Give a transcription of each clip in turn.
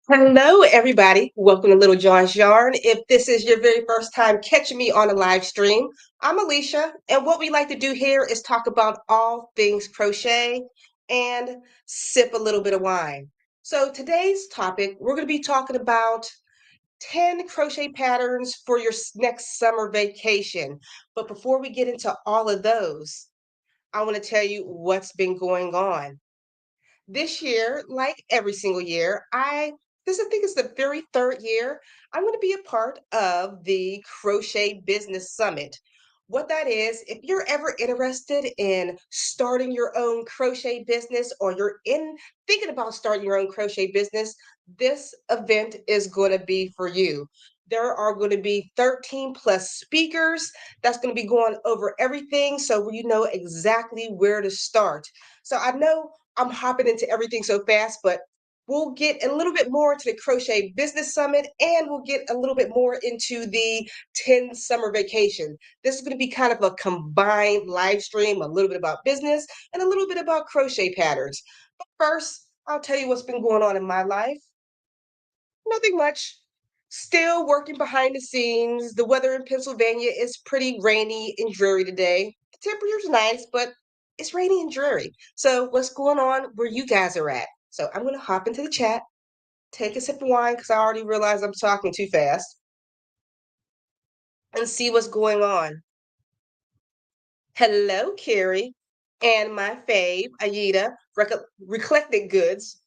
Hello, everybody. Welcome to Little John's Yarn. If this is your very first time catching me on a live stream, I'm Alicia, and what we like to do here is talk about all things crochet and sip a little bit of wine. So, today's topic, we're going to be talking about 10 crochet patterns for your next summer vacation. But before we get into all of those, I want to tell you what's been going on this year, like every single year, I think it's the very third year, I'm going to be a part of the Crochet Business Summit. What that is, if you're ever interested in starting your own crochet business or you're in thinking about starting your own crochet business, this event is going to be for you. There are going to be 13 plus speakers that's going to be going over everything so you know exactly where to start. So I know I'm hopping into everything so fast, but we'll get a little bit more into the Crochet Business Summit and we'll get a little bit more into the 10 summer vacation. This is going to be kind of a combined live stream, a little bit about business and a little bit about crochet patterns. But first, I'll tell you what's been going on in my life. Nothing much. Still working behind the scenes. The weather in Pennsylvania is pretty rainy and dreary today. The temperature's nice, but it's rainy and dreary. So, what's going on where you guys are at? So, I'm going to hop into the chat, take a sip of wine because I already realized I'm talking too fast, and see what's going on. Hello, Carrie, and my fave, Aida, Recollected Goods.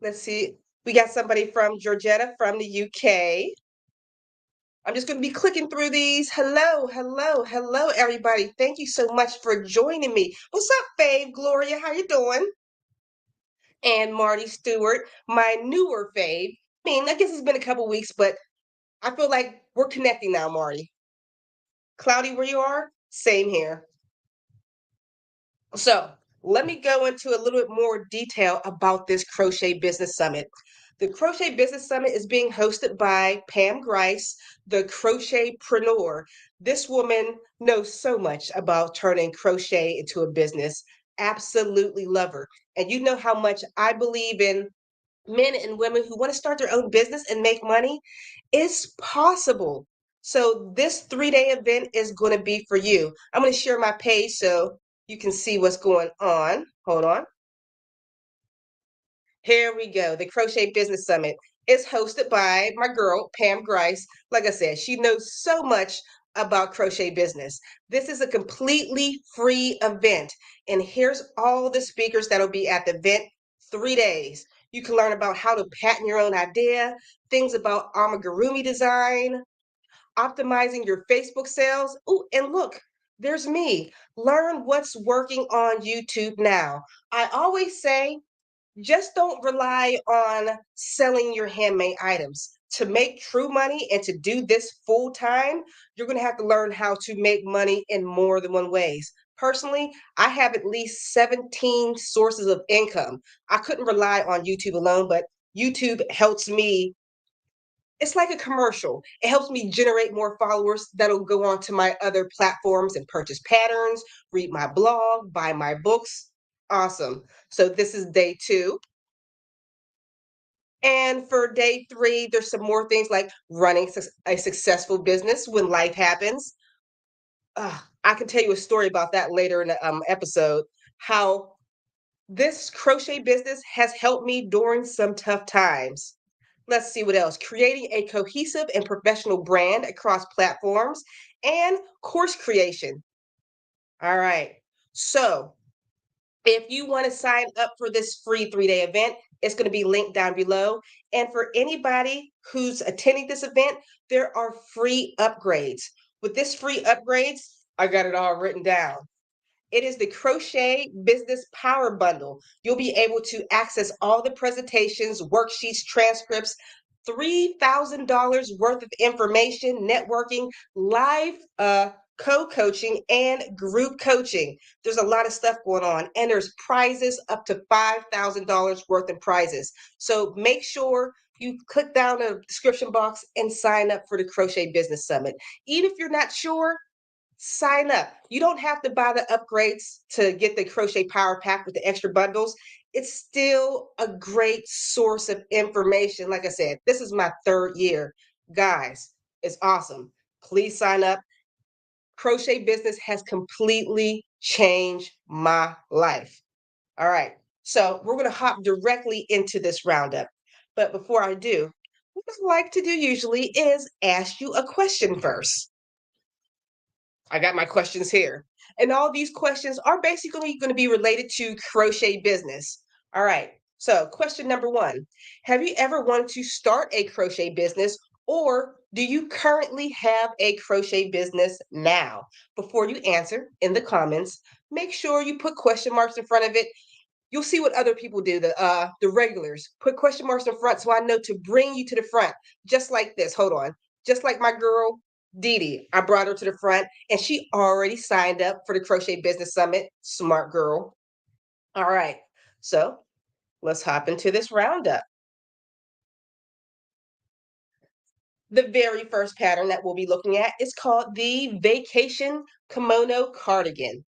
Let's see. We got somebody from Georgetta from the UK. I'm just going to be clicking through these. Hello, hello, hello, everybody. Thank you so much for joining me. What's up, Fave? Gloria, how you doing? And Marty Stewart, my newer fave. I mean, I guess it's been a couple weeks, but I feel like we're connecting now, Marty. Cloudy, where you are? Same here. So let me go into a little bit more detail about this Crochet Business Summit. The Crochet Business Summit is being hosted by Pam Grice, the crochetpreneur. This woman knows so much about turning crochet into a business. Absolutely love her. And you know how much I believe in men and women who want to start their own business and make money. It's possible. So this 3-day event is going to be for you. I'm going to share my page so you can see what's going on. Hold on. Here we go. The Crochet Business Summit is hosted by my girl, Pam Grice. Like I said, she knows so much about crochet business. This is a completely free event. And here's all the speakers that'll be at the event 3 days. You can learn about how to patent your own idea, things about amigurumi design, optimizing your Facebook sales. Oh, and look, there's me. Learn what's working on YouTube now. I always say, just don't rely on selling your handmade items. To make true money and to do this full time, you're going to have to learn how to make money in more than one ways. Personally, I have at least 17 sources of income. I couldn't rely on YouTube alone, but YouTube helps me. It's like a commercial. It helps me generate more followers that'll go on to my other platforms and purchase patterns, read my blog, buy my books. Awesome. So this is day 2. And for day 3, there's some more things like running a successful business when life happens. I can tell you a story about that later in the episode. How this crochet business has helped me during some tough times. Let's see what else. Creating a cohesive and professional brand across platforms and course creation. All right. So if you want to sign up for this free 3-day event, it's going to be linked down below. And for anybody who's attending this event, there are free upgrades. With this free upgrades, I got it all written down. It is the Crochet Business Power Bundle. You'll be able to access all the presentations, worksheets, transcripts, $3,000 worth of information, networking, live co-coaching, and group coaching. There's a lot of stuff going on, and there's prizes up to $5,000 worth of prizes. So make sure you click down the description box and sign up for the Crochet Business Summit. Even if you're not sure, sign up. You don't have to buy the upgrades to get the Crochet Power Pack with the extra bundles. it's still a great source of information. Like I said, this is my third year. Guys, it's awesome. Please sign up. Crochet business has completely changed my life. All right. So we're going to hop directly into this roundup. But before I do, what I like to do usually is ask you a question first. I got my questions here. And all these questions are basically going to be related to crochet business. All right. So, question number one. Have you ever wanted to start a crochet business, or do you currently have a crochet business now? Before you answer in the comments, make sure you put question marks in front of it. You'll see what other people do, the regulars. Put question marks in front so I know to bring you to the front. Just like this. Hold on. Just like my girl Dee Dee. I brought her to the front and she already signed up for the Crochet Business Summit. Smart girl. All right. So let's hop into this roundup. The very first pattern that we'll be looking at is called the Vacation Kimono Cardigan.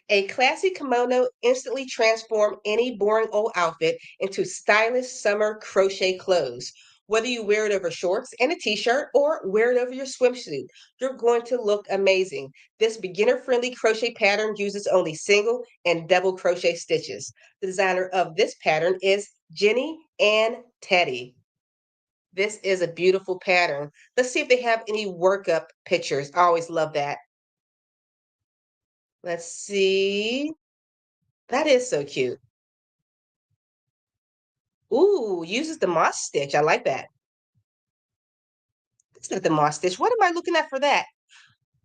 A classy kimono instantly transforms any boring old outfit into stylish summer crochet clothes. Whether you wear it over shorts and a t-shirt or wear it over your swimsuit, you're going to look amazing. This beginner-friendly crochet pattern uses only single and double crochet stitches. The designer of this pattern is Jenny and Teddy. This is a beautiful pattern. Let's see if they have any workup pictures. I always love that. Let's see. That is so cute. Ooh, uses the moss stitch. I like that. It's not the moss stitch. What am I looking at for that?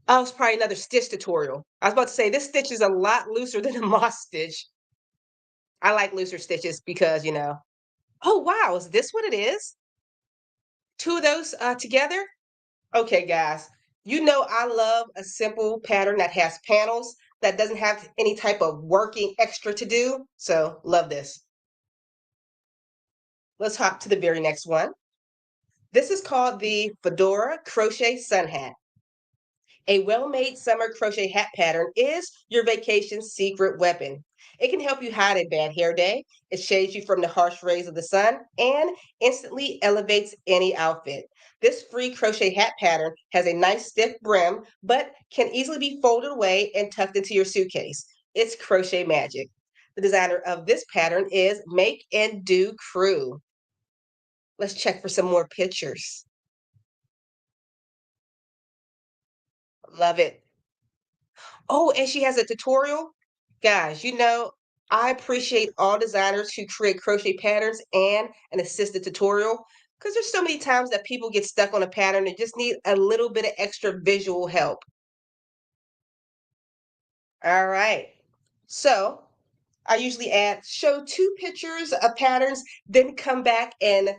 Oh, it's probably another stitch tutorial. I was about to say this stitch is a lot looser than a moss stitch. I like looser stitches because, oh, wow. Is this what it is? Two of those together? Okay, guys. You know I love a simple pattern that has panels that doesn't have any type of working extra to do. So love this. Let's hop to the very next one. This is called the Fedora Crochet Sun Hat. A well-made summer crochet hat pattern is your vacation's secret weapon. It can help you hide a bad hair day, it shades you from the harsh rays of the sun, and instantly elevates any outfit. This free crochet hat pattern has a nice stiff brim, but can easily be folded away and tucked into your suitcase. It's crochet magic. The designer of this pattern is Make and Do Crew. Let's check for some more pictures. Love it. Oh, and she has a tutorial. Guys, I appreciate all designers who create crochet patterns and an assisted tutorial because there's so many times that people get stuck on a pattern and just need a little bit of extra visual help. All right. So I usually show two pictures of patterns, then come back and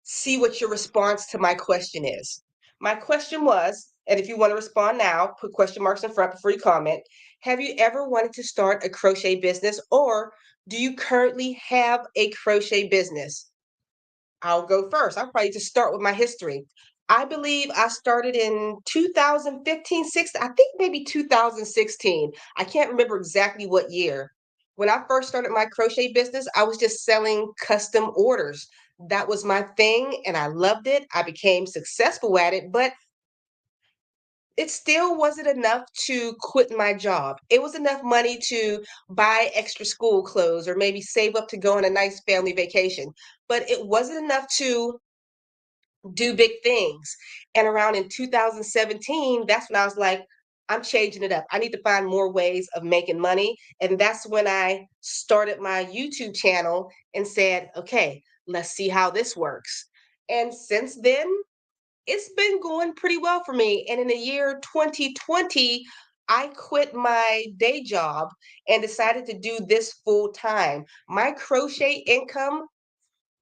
see what your response to my question is. My question was, and if you want to respond now, put question marks in front before you comment. Have you ever wanted to start a crochet business, or do you currently have a crochet business? I'll go first. I'll probably just start with my history. I believe I started in 2015, 16, I think maybe 2016. I can't remember exactly what year. When I first started my crochet business, I was just selling custom orders. That was my thing, and I loved it. I became successful at it, but it still wasn't enough to quit my job. It was enough money to buy extra school clothes or maybe save up to go on a nice family vacation, but it wasn't enough to do big things. And around in 2017, that's when I was like, I'm changing it up. I need to find more ways of making money. And that's when I started my YouTube channel and said, okay, let's see how this works. And since then, it's been going pretty well for me. And in the year 2020, I quit my day job and decided to do this full time. My crochet income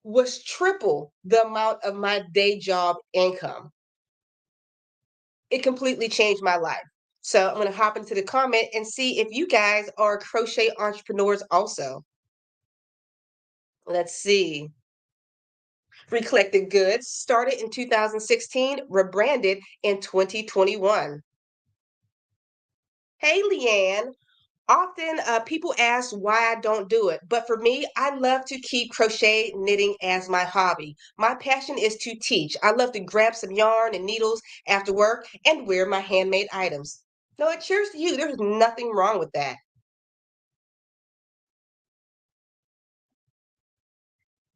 was triple the amount of my day job income. It completely changed my life. So I'm going to hop into the comment and see if you guys are crochet entrepreneurs also. Let's see. Recollected Goods started in 2016, rebranded in 2021. Hey, Leanne, Often, people ask why I don't do it, but for me, I love to keep crochet knitting as my hobby. My passion is to teach. I love to grab some yarn and needles after work and wear my handmade items. No, it cheers to you. There's nothing wrong with that.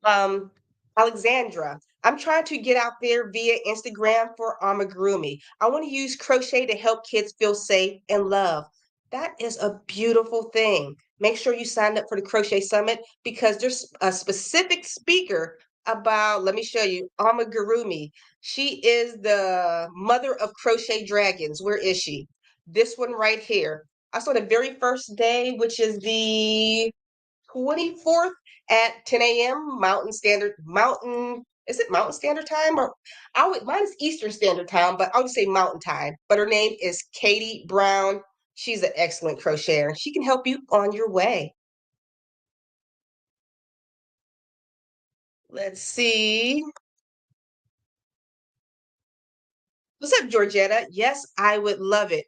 Um, Alexandra, I'm trying to get out there via Instagram for amigurumi. I want to use crochet to help kids feel safe and loved. That is a beautiful thing. Make sure you sign up for the Crochet Summit because there's a specific speaker about, let me show you, amigurumi. She is the mother of crochet dragons. Where is she? This one right here. I saw the very first day, which is the 24th at 10 a.m. Is it Mountain Standard Time? Or mine is Eastern Standard Time, but I'll just say Mountain Time. But her name is Katie Brown. She's an excellent crocheter. She can help you on your way. Let's see. What's up, Georgetta? Yes, I would love it.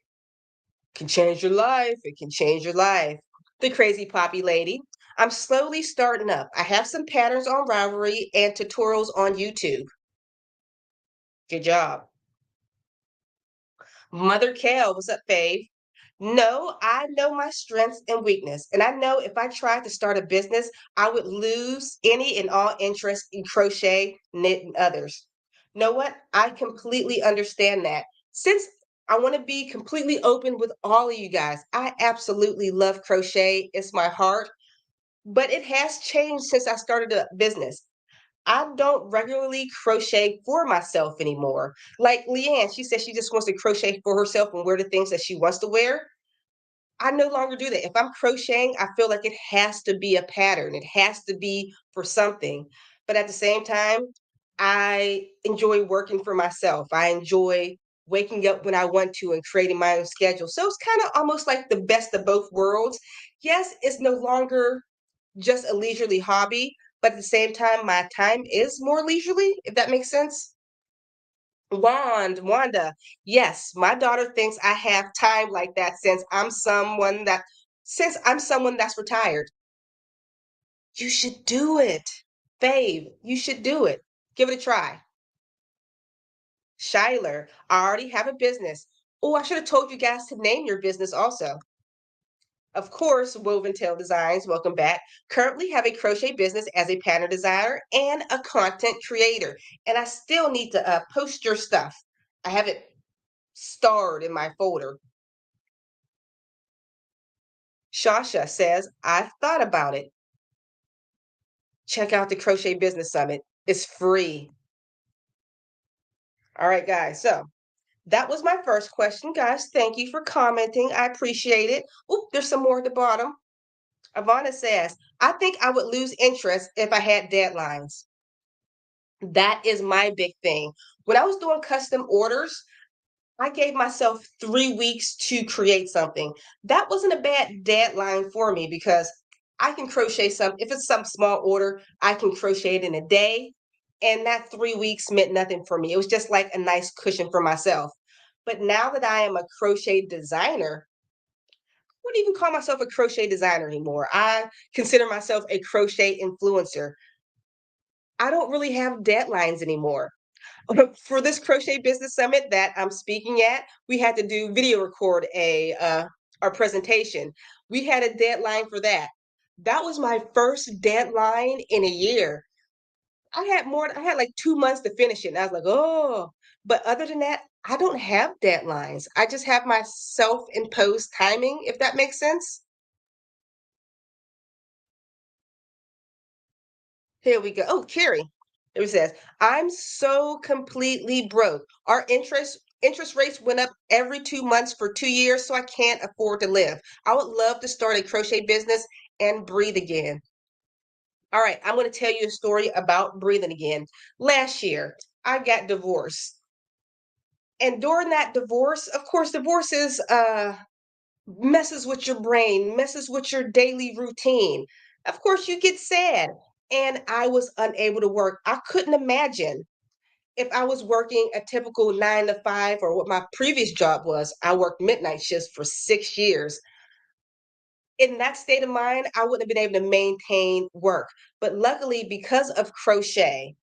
Can change your life. It can change your life. The crazy poppy lady. I'm slowly starting up. I have some patterns on Ravelry and tutorials on YouTube. Good job. Mother Kale, what's up, Fave? No, I know my strengths and weakness. And I know if I tried to start a business, I would lose any and all interest in crochet, knit, and others. Know what? I completely understand that. Since I want to be completely open with all of you guys, I absolutely love crochet. It's my heart, but it has changed since I started a business. I don't regularly crochet for myself anymore. Like Leanne, she says she just wants to crochet for herself and wear the things that she wants to wear. I no longer do that. If I'm crocheting, I feel like it has to be a pattern. It has to be for something. But at the same time, I enjoy working for myself. I enjoy waking up when I want to and creating my own schedule. So it's kind of almost like the best of both worlds. Yes, it's no longer just a leisurely hobby, but at the same time, my time is more leisurely, if that makes sense. Wanda, yes, my daughter thinks I have time like that since I'm someone that's retired. You should do it. Fave, you should do it. Give it a try. Shyler, I already have a business. Oh, I should have told you guys to name your business also. Of course, Woven Tail Designs, welcome back. Currently have a crochet business as a pattern designer and a content creator. And I still need to post your stuff. I have it starred in my folder. Shasha says, I've thought about it. Check out the Crochet Business Summit. It's free. All right, guys. So that was my first question, guys. Thank you for commenting. I appreciate it. Oop, there's some more at the bottom. Ivana says, I think I would lose interest if I had deadlines. That is my big thing. When I was doing custom orders, I gave myself 3 weeks to create something. That wasn't a bad deadline for me because I can crochet if it's some small order, I can crochet it in a day. And that 3 weeks meant nothing for me. It was just like a nice cushion for myself. But now that I am a crochet designer, I wouldn't even call myself a crochet designer anymore. I consider myself a crochet influencer. I don't really have deadlines anymore. For this crochet business summit that I'm speaking at, we had to do video record our presentation. We had a deadline for that. That was my first deadline in a year. I had like 2 months to finish it. And I was like, oh, but other than that, I don't have deadlines. I just have my self-imposed timing, if that makes sense. Here we go. Oh, Carrie. It says, I'm so completely broke. Our interest rates went up every 2 months for 2 years, so I can't afford to live. I would love to start a crochet business and breathe again. All right, I'm going to tell you a story about breathing again. Last year, I got divorced. And during that divorce, of course, divorce is messes with your brain, messes with your daily routine. Of course, you get sad. And I was unable to work. I couldn't imagine if I was working a typical 9 to 5 or what my previous job was. I worked midnight shifts for 6 years. In that state of mind, I wouldn't have been able to maintain work. But luckily, because of crochet,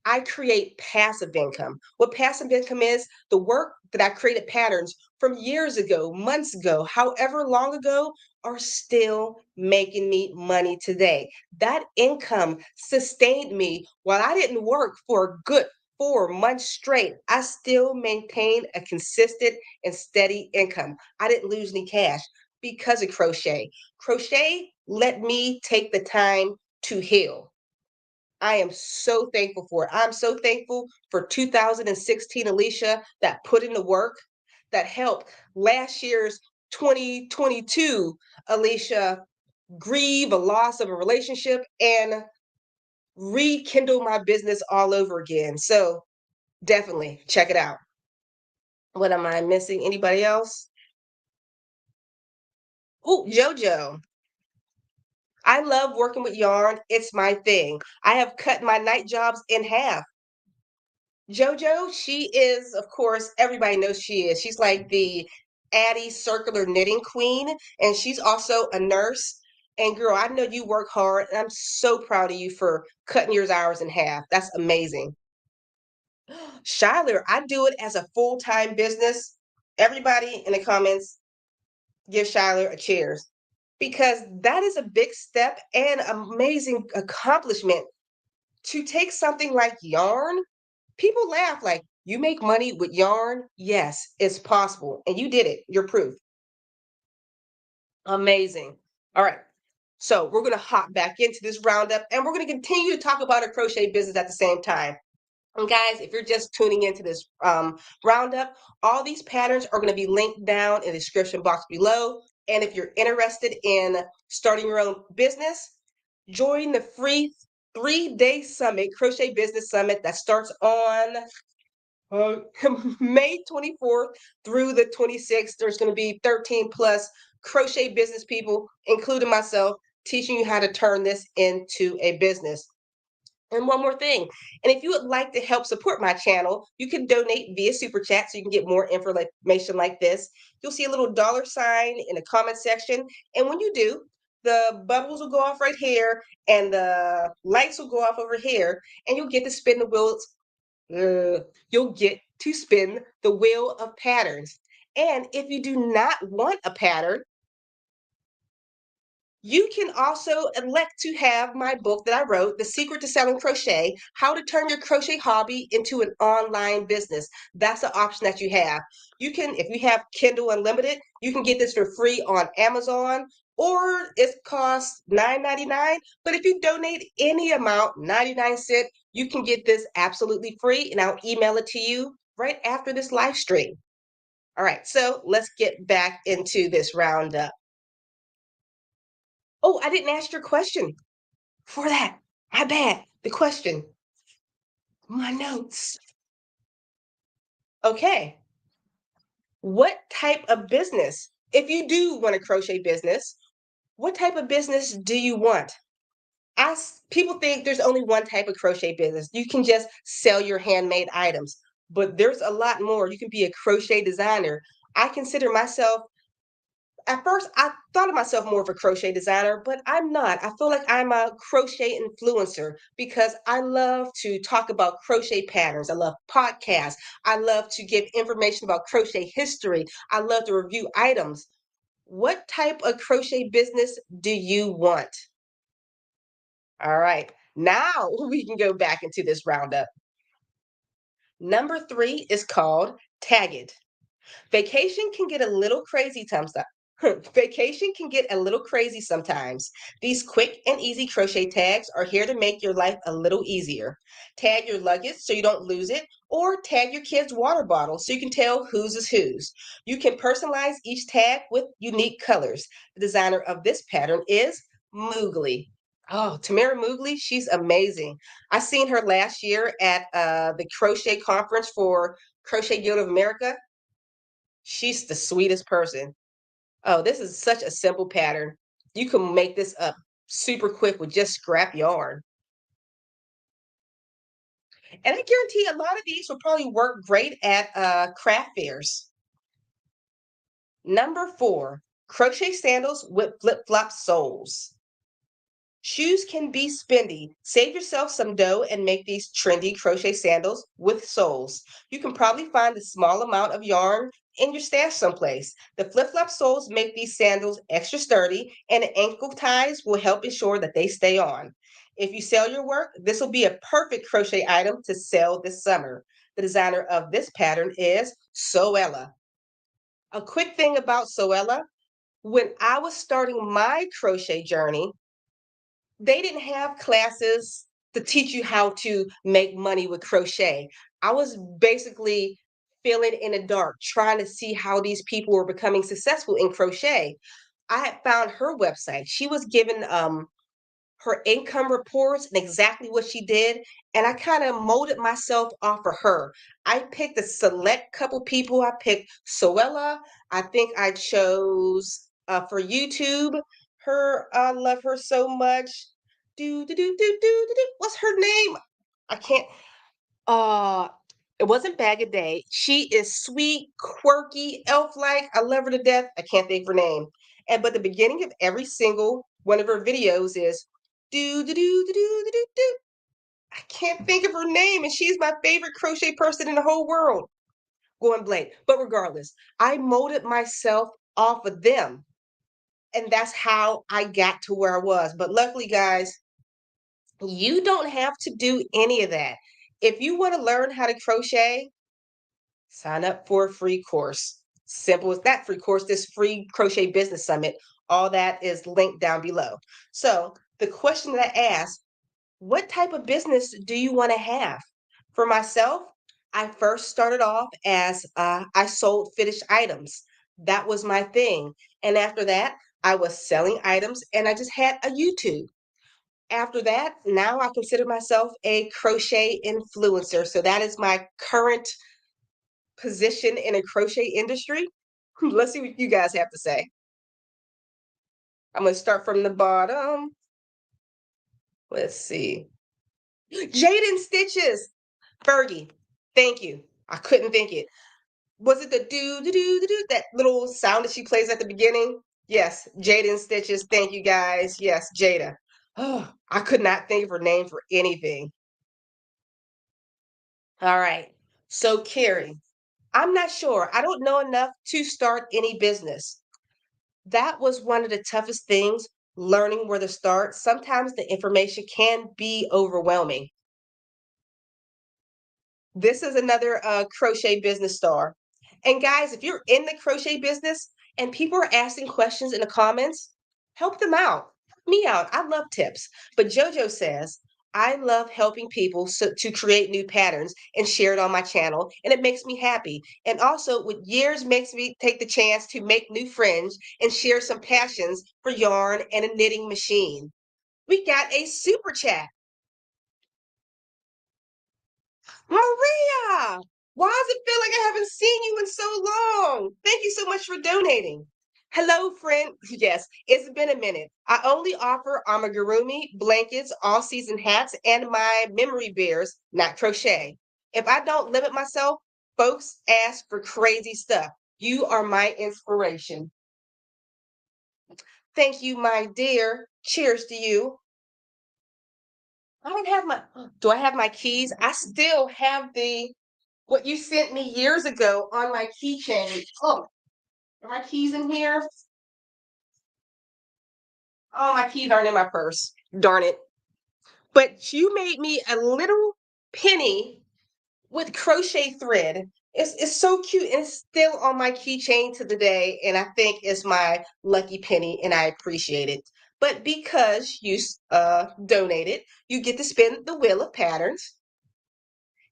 I create passive income. What passive income is, the work that I created patterns from years ago, months ago, however long ago, are still making me money today. That income sustained me while I didn't work for a good 4 months straight. I still maintained a consistent and steady income. I didn't lose any cash because of crochet. Crochet let me take the time to heal. I am so thankful for it. I'm so thankful for 2016 Alicia that put in the work that helped last year's 2022 Alicia grieve a loss of a relationship and rekindle my business all over again. So definitely check it out. What am I missing? Anybody else? Oh, JoJo. I love working with yarn. It's my thing. I have cut my night jobs in half. JoJo, she is, of course, everybody knows she is. She's like the Addie circular knitting queen, and she's also a nurse. And girl, I know you work hard, and I'm so proud of you for cutting your hours in half. That's amazing. Shyler, I do it as a full-time business. Everybody in the comments, give Shyler a cheers because that is a big step and amazing accomplishment to take something like yarn. People laugh like, you make money with yarn? Yes, it's possible. And you did it. You're proof. Amazing. All right. So we're going to hop back into this roundup and we're going to continue to talk about our crochet business at the same time. And guys, if you're just tuning into this roundup, all these patterns are going to be linked down in the description box below. And if you're interested in starting your own business, join the free 3-day summit, Crochet Business Summit, that starts on uh, May 24th through the 26th. There's going to be 13 plus crochet business people, including myself, teaching you how to turn this into a business. And one more thing, and if you would like to help support my channel, you can donate via Super Chat so you can get more information like this. You'll see a little dollar sign in the comment section. And when you do, the bubbles will go off right here and the lights will go off over here, and you'll get to spin the wheels. You'll get to spin the wheel of patterns. And if you do not want a pattern, you can also elect to have my book that I wrote, The Secret to Selling Crochet, How to Turn Your Crochet Hobby into an Online Business. That's an option that you have. You can, if you have Kindle Unlimited, you can get this for free on Amazon, or it costs $9.99. But if you donate any amount, 99 cents, you can get this absolutely free, and I'll email it to you right after this live stream. All right, so let's get back into this roundup. Oh, I didn't ask your question for that. My bad. The question. My notes. Okay. What type of business? If you do want a crochet business, what type of business do you want? People think there's only one type of crochet business. You can just sell your handmade items, but there's a lot more. You can be a crochet designer. I consider myself at first I thought of myself more of a crochet designer, but I'm not. I feel like I'm a crochet influencer because I love to talk about crochet patterns. I love podcasts. I love to give information about crochet history. I love to review items. What type of crochet business do you want? All right. Now we can go back into this roundup. Number 3 is called Tag It. Vacation can get a little crazy sometimes. Vacation can get a little crazy sometimes. These quick and easy crochet tags are here to make your life a little easier. Tag your luggage so you don't lose it, or tag your kid's water bottle so you can tell whose is whose. You can personalize each tag with unique colors. The designer of this pattern is Moogly. Oh, Tamara Moogly, she's amazing. I seen her last year at the crochet conference for Crochet Guild of America. She's the sweetest person. Oh, this is such a simple pattern. You can make this up super quick with just scrap yarn. And I guarantee a lot of these will probably work great at craft fairs. Number 4. Crochet sandals with flip-flop soles. Shoes can be spendy. Save yourself some dough and make these trendy crochet sandals with soles. You can probably find a small amount of yarn in your stash someplace. The flip-flop soles make these sandals extra sturdy, and the ankle ties will help ensure that they stay on. If you sell your work, this will be a perfect crochet item to sell this summer. The designer of this pattern is Soella. A quick thing about Soella, when I was starting my crochet journey, they didn't have classes to teach you how to make money with crochet. I was basically feeling in the dark, trying to see how these people were becoming successful in crochet. I had found her website. She was given her income reports and exactly what she did. And I kind of molded myself off of her. I picked a select couple people. I picked Soella. I think I chose for YouTube her. I love her so much. What's her name? I can't. Uh, it wasn't Bag a Day. She is sweet, quirky, elf-like. I love her to death. I can't think of her name. And but the beginning of every single one of her videos is do. I can't think of her name, and she's my favorite crochet person in the whole world. Going blank. But regardless, I molded myself off of them. And that's how I got to where I was. But luckily, guys, you don't have to do any of that. If you want to learn how to crochet, sign up for a free course. Simple as that. Free course, this free crochet business summit, all that is linked down below. So the question that I asked, what type of business do you want to have? For myself, I first started off as I sold finished items. That was my thing. And after that, I was selling items and I just had a YouTube. After that, now I consider myself a crochet influencer. So that is my current position in a crochet industry. Let's see what you guys have to say. I'm going to start from the bottom. Let's see. Jaden Stitches. Fergie. Thank you. I couldn't think it. Was it the do, that little sound that she plays at the beginning? Yes, Jaden Stitches. Thank you guys. Yes, Jada. Oh, I could not think of her name for anything. All right. So, Carrie, I'm not sure. I don't know enough to start any business. That was one of the toughest things, learning where to start. Sometimes the information can be overwhelming. This is another crochet business star. And guys, if you're in the crochet business and people are asking questions in the comments, help them out. Help me out. I love tips. But JoJo says, I love helping people to create new patterns and share it on my channel. And it makes me happy. And also, with years, makes me take the chance to make new friends and share some passions for yarn and a knitting machine. We got a super chat. Maria, why does it feel like I haven't seen you in so long? Thank you so much for donating. Hello, friend. Yes, it's been a minute. I only offer amigurumi, blankets, all-season hats, and my memory bears, not crochet. If I don't limit myself, folks ask for crazy stuff. You are my inspiration. Thank you, my dear. Cheers to you. I don't have my, do I have my keys? I still have what you sent me years ago on my keychain. Oh, are my keys in here? Oh, my keys aren't in my purse. Darn it. But you made me a little penny with crochet thread. It's so cute and it's still on my keychain to the day. And I think it's my lucky penny and I appreciate it. But because you donated, you get to spin the wheel of patterns.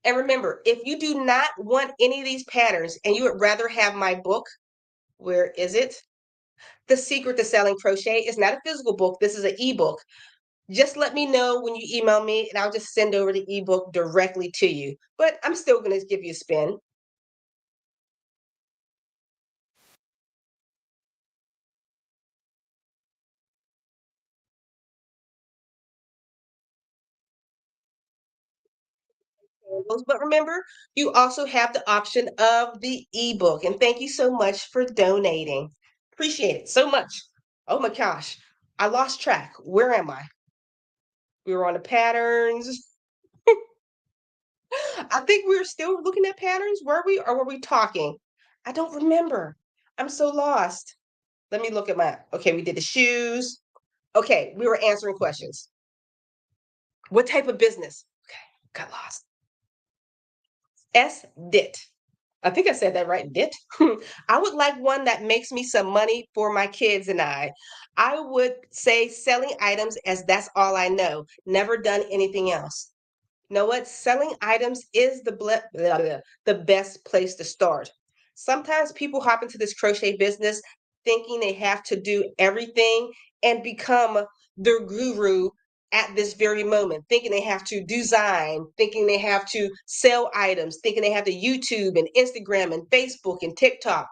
And remember, if you do not want any of these patterns and you would rather have my book, where is it? The Secret to Selling Crochet is not a physical book. This is an ebook. Just let me know when you email me and I'll just send over the ebook directly to you. But I'm still going to give you a spin. But remember, you also have the option of the ebook. And thank you so much for donating. Appreciate it so much. Oh my gosh. I lost track. Where am I? We were on the patterns. I think we were still looking at patterns, were we? Or were we talking? I don't remember. I'm so lost. Let me look at my, okay, we did the shoes. Okay, we were answering questions. What type of business? Okay, got lost. S dit. I think I said that right. Dit. I would like one that makes me some money for my kids and I. I would say selling items as that's all I know. Never done anything else. Know what? Selling items is the best place to start. Sometimes people hop into this crochet business thinking they have to do everything and become their guru at this very moment, thinking they have to design, thinking they have to sell items, thinking they have to YouTube and Instagram and Facebook and TikTok.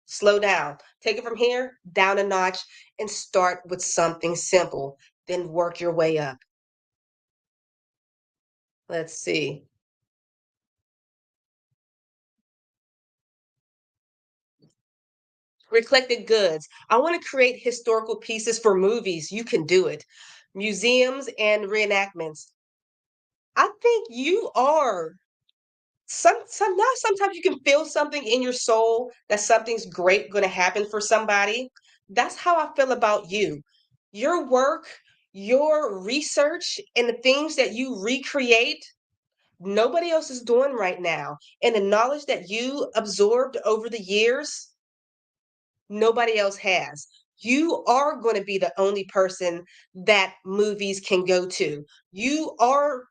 Slow down. Take it from here, down a notch, and start with something simple. Then work your way up. Let's see. Recollected goods. I want to create historical pieces for movies. You can do it. Museums and reenactments. I think you are some now sometimes you can feel something in your soul that something's great going to happen for somebody. That's how I feel about you. Your work, your research, and the things that you recreate, nobody else is doing right now. And the knowledge that you absorbed over the years, nobody else has. You are going to be the only person that movies can go to. You are,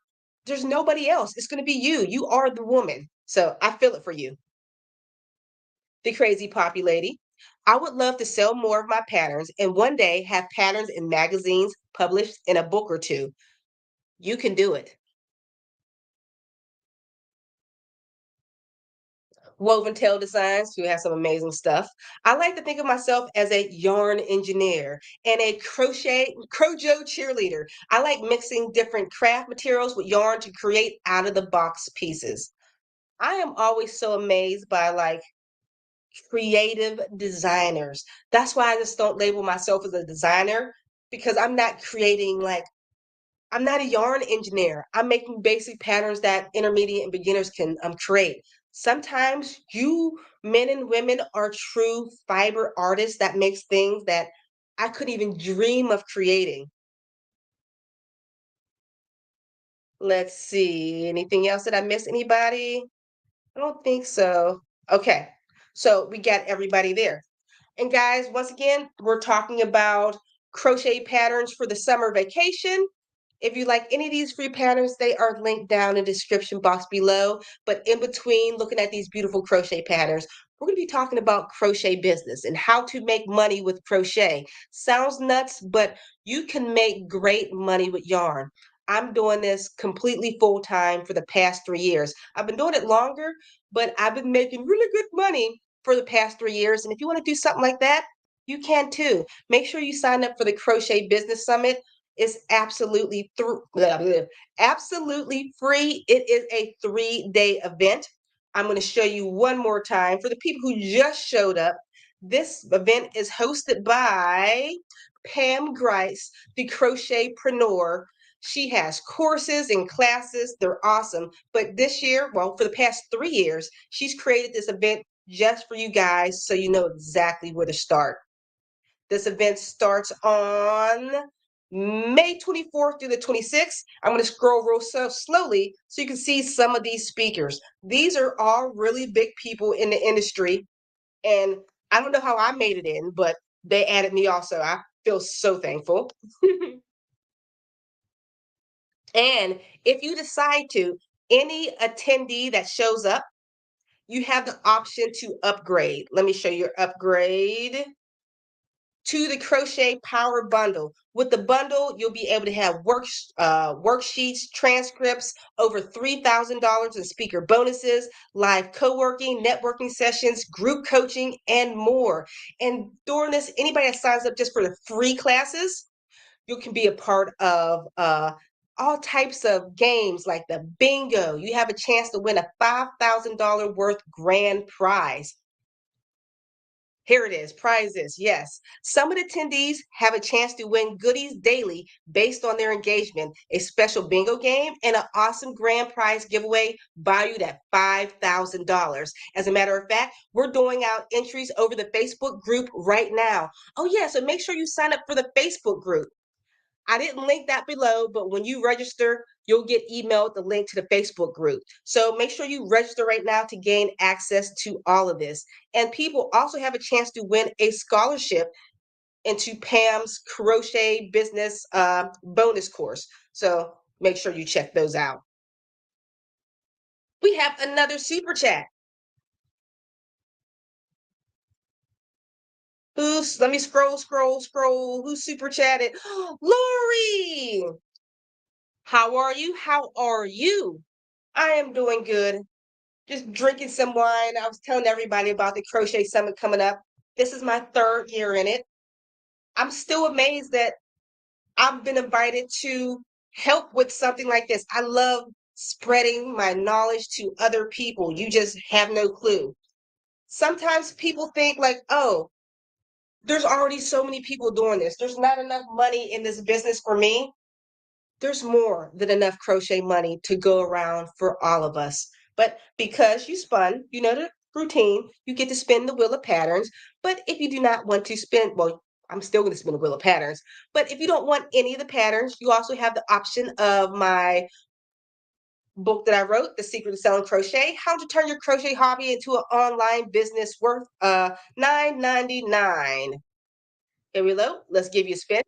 there's nobody else. It's going to be you. You are the woman. So I feel it for you. The crazy poppy lady. I would love to sell more of my patterns and one day have patterns in magazines published in a book or two. You can do it. Woven Tail Designs, who has some amazing stuff. I like to think of myself as a yarn engineer and a crojo cheerleader. I like mixing different craft materials with yarn to create out of the box pieces. I am always so amazed by like creative designers. That's why I just don't label myself as a designer because I'm not creating like I'm not a yarn engineer. I'm making basic patterns that intermediate and beginners can create. Sometimes you men and women are true fiber artists that makes things that I couldn't even dream of creating. Let's see. Anything else? Did I miss anybody? I don't think so. Okay. So we got everybody there. And guys, once again, we're talking about crochet patterns for the summer vacation. If you like any of these free patterns, they are linked down in the description box below. But in between looking at these beautiful crochet patterns, we're going to be talking about crochet business and how to make money with crochet. Sounds nuts, but you can make great money with yarn. I'm doing this completely full time for the past 3 years. I've been doing it longer, but I've been making really good money for the past 3 years. And if you want to do something like that, you can too. Make sure you sign up for the Crochet Business Summit. It's absolutely free. It is a 3-day event. I'm going to show you one more time for the people who just showed up. This event is hosted by Pam Grice, the crochetpreneur. She has courses and classes. They're awesome. But this year, well, for the past 3 years, she's created this event just for you guys so you know exactly where to start. This event starts on May 24th through the 26th. I'm going to scroll real slowly so you can see some of these speakers. These are all really big people in the industry. And I don't know how I made it in, but they added me also. I feel so thankful. And if you decide to, any attendee that shows up, you have the option to upgrade. Let me show you your upgrade to the Crochet Power Bundle. With the bundle, you'll be able to have worksheets, transcripts, over $3,000 in speaker bonuses, live co-working, networking sessions, group coaching, and more. And during this, anybody that signs up just for the free classes, you can be a part of all types of games like the bingo. You have a chance to win a $5,000 worth grand prize. Here it is, prizes. Yes. Some of the attendees have a chance to win goodies daily based on their engagement, a special bingo game, and an awesome grand prize giveaway valued at $5,000. As a matter of fact, we're doing out entries over the Facebook group right now. Oh, yeah. So make sure you sign up for the Facebook group. I didn't link that below, but when you register, you'll get emailed the link to the Facebook group. So make sure you register right now to gain access to all of this. And people also have a chance to win a scholarship into Pam's crochet business bonus course. So make sure you check those out. We have another super chat. Let me scroll. Who's super chatted? Lori! How are you? How are you? I am doing good. Just drinking some wine. I was telling everybody about the crochet summit coming up. This is my third year in it. I'm still amazed that I've been invited to help with something like this. I love spreading my knowledge to other people. You just have no clue. Sometimes people think like, oh, there's already so many people doing this. There's not enough money in this business for me. There's more than enough crochet money to go around for all of us. But because you spun, you know the routine, you get to spin the wheel of patterns. But if you do not want to spin, well, I'm still going to spin the wheel of patterns. But if you don't want any of the patterns, you also have the option of my book that I wrote, The Secret of Selling Crochet, How to Turn Your Crochet Hobby into an Online Business Worth $9.99. Here we go. Let's give you a spin.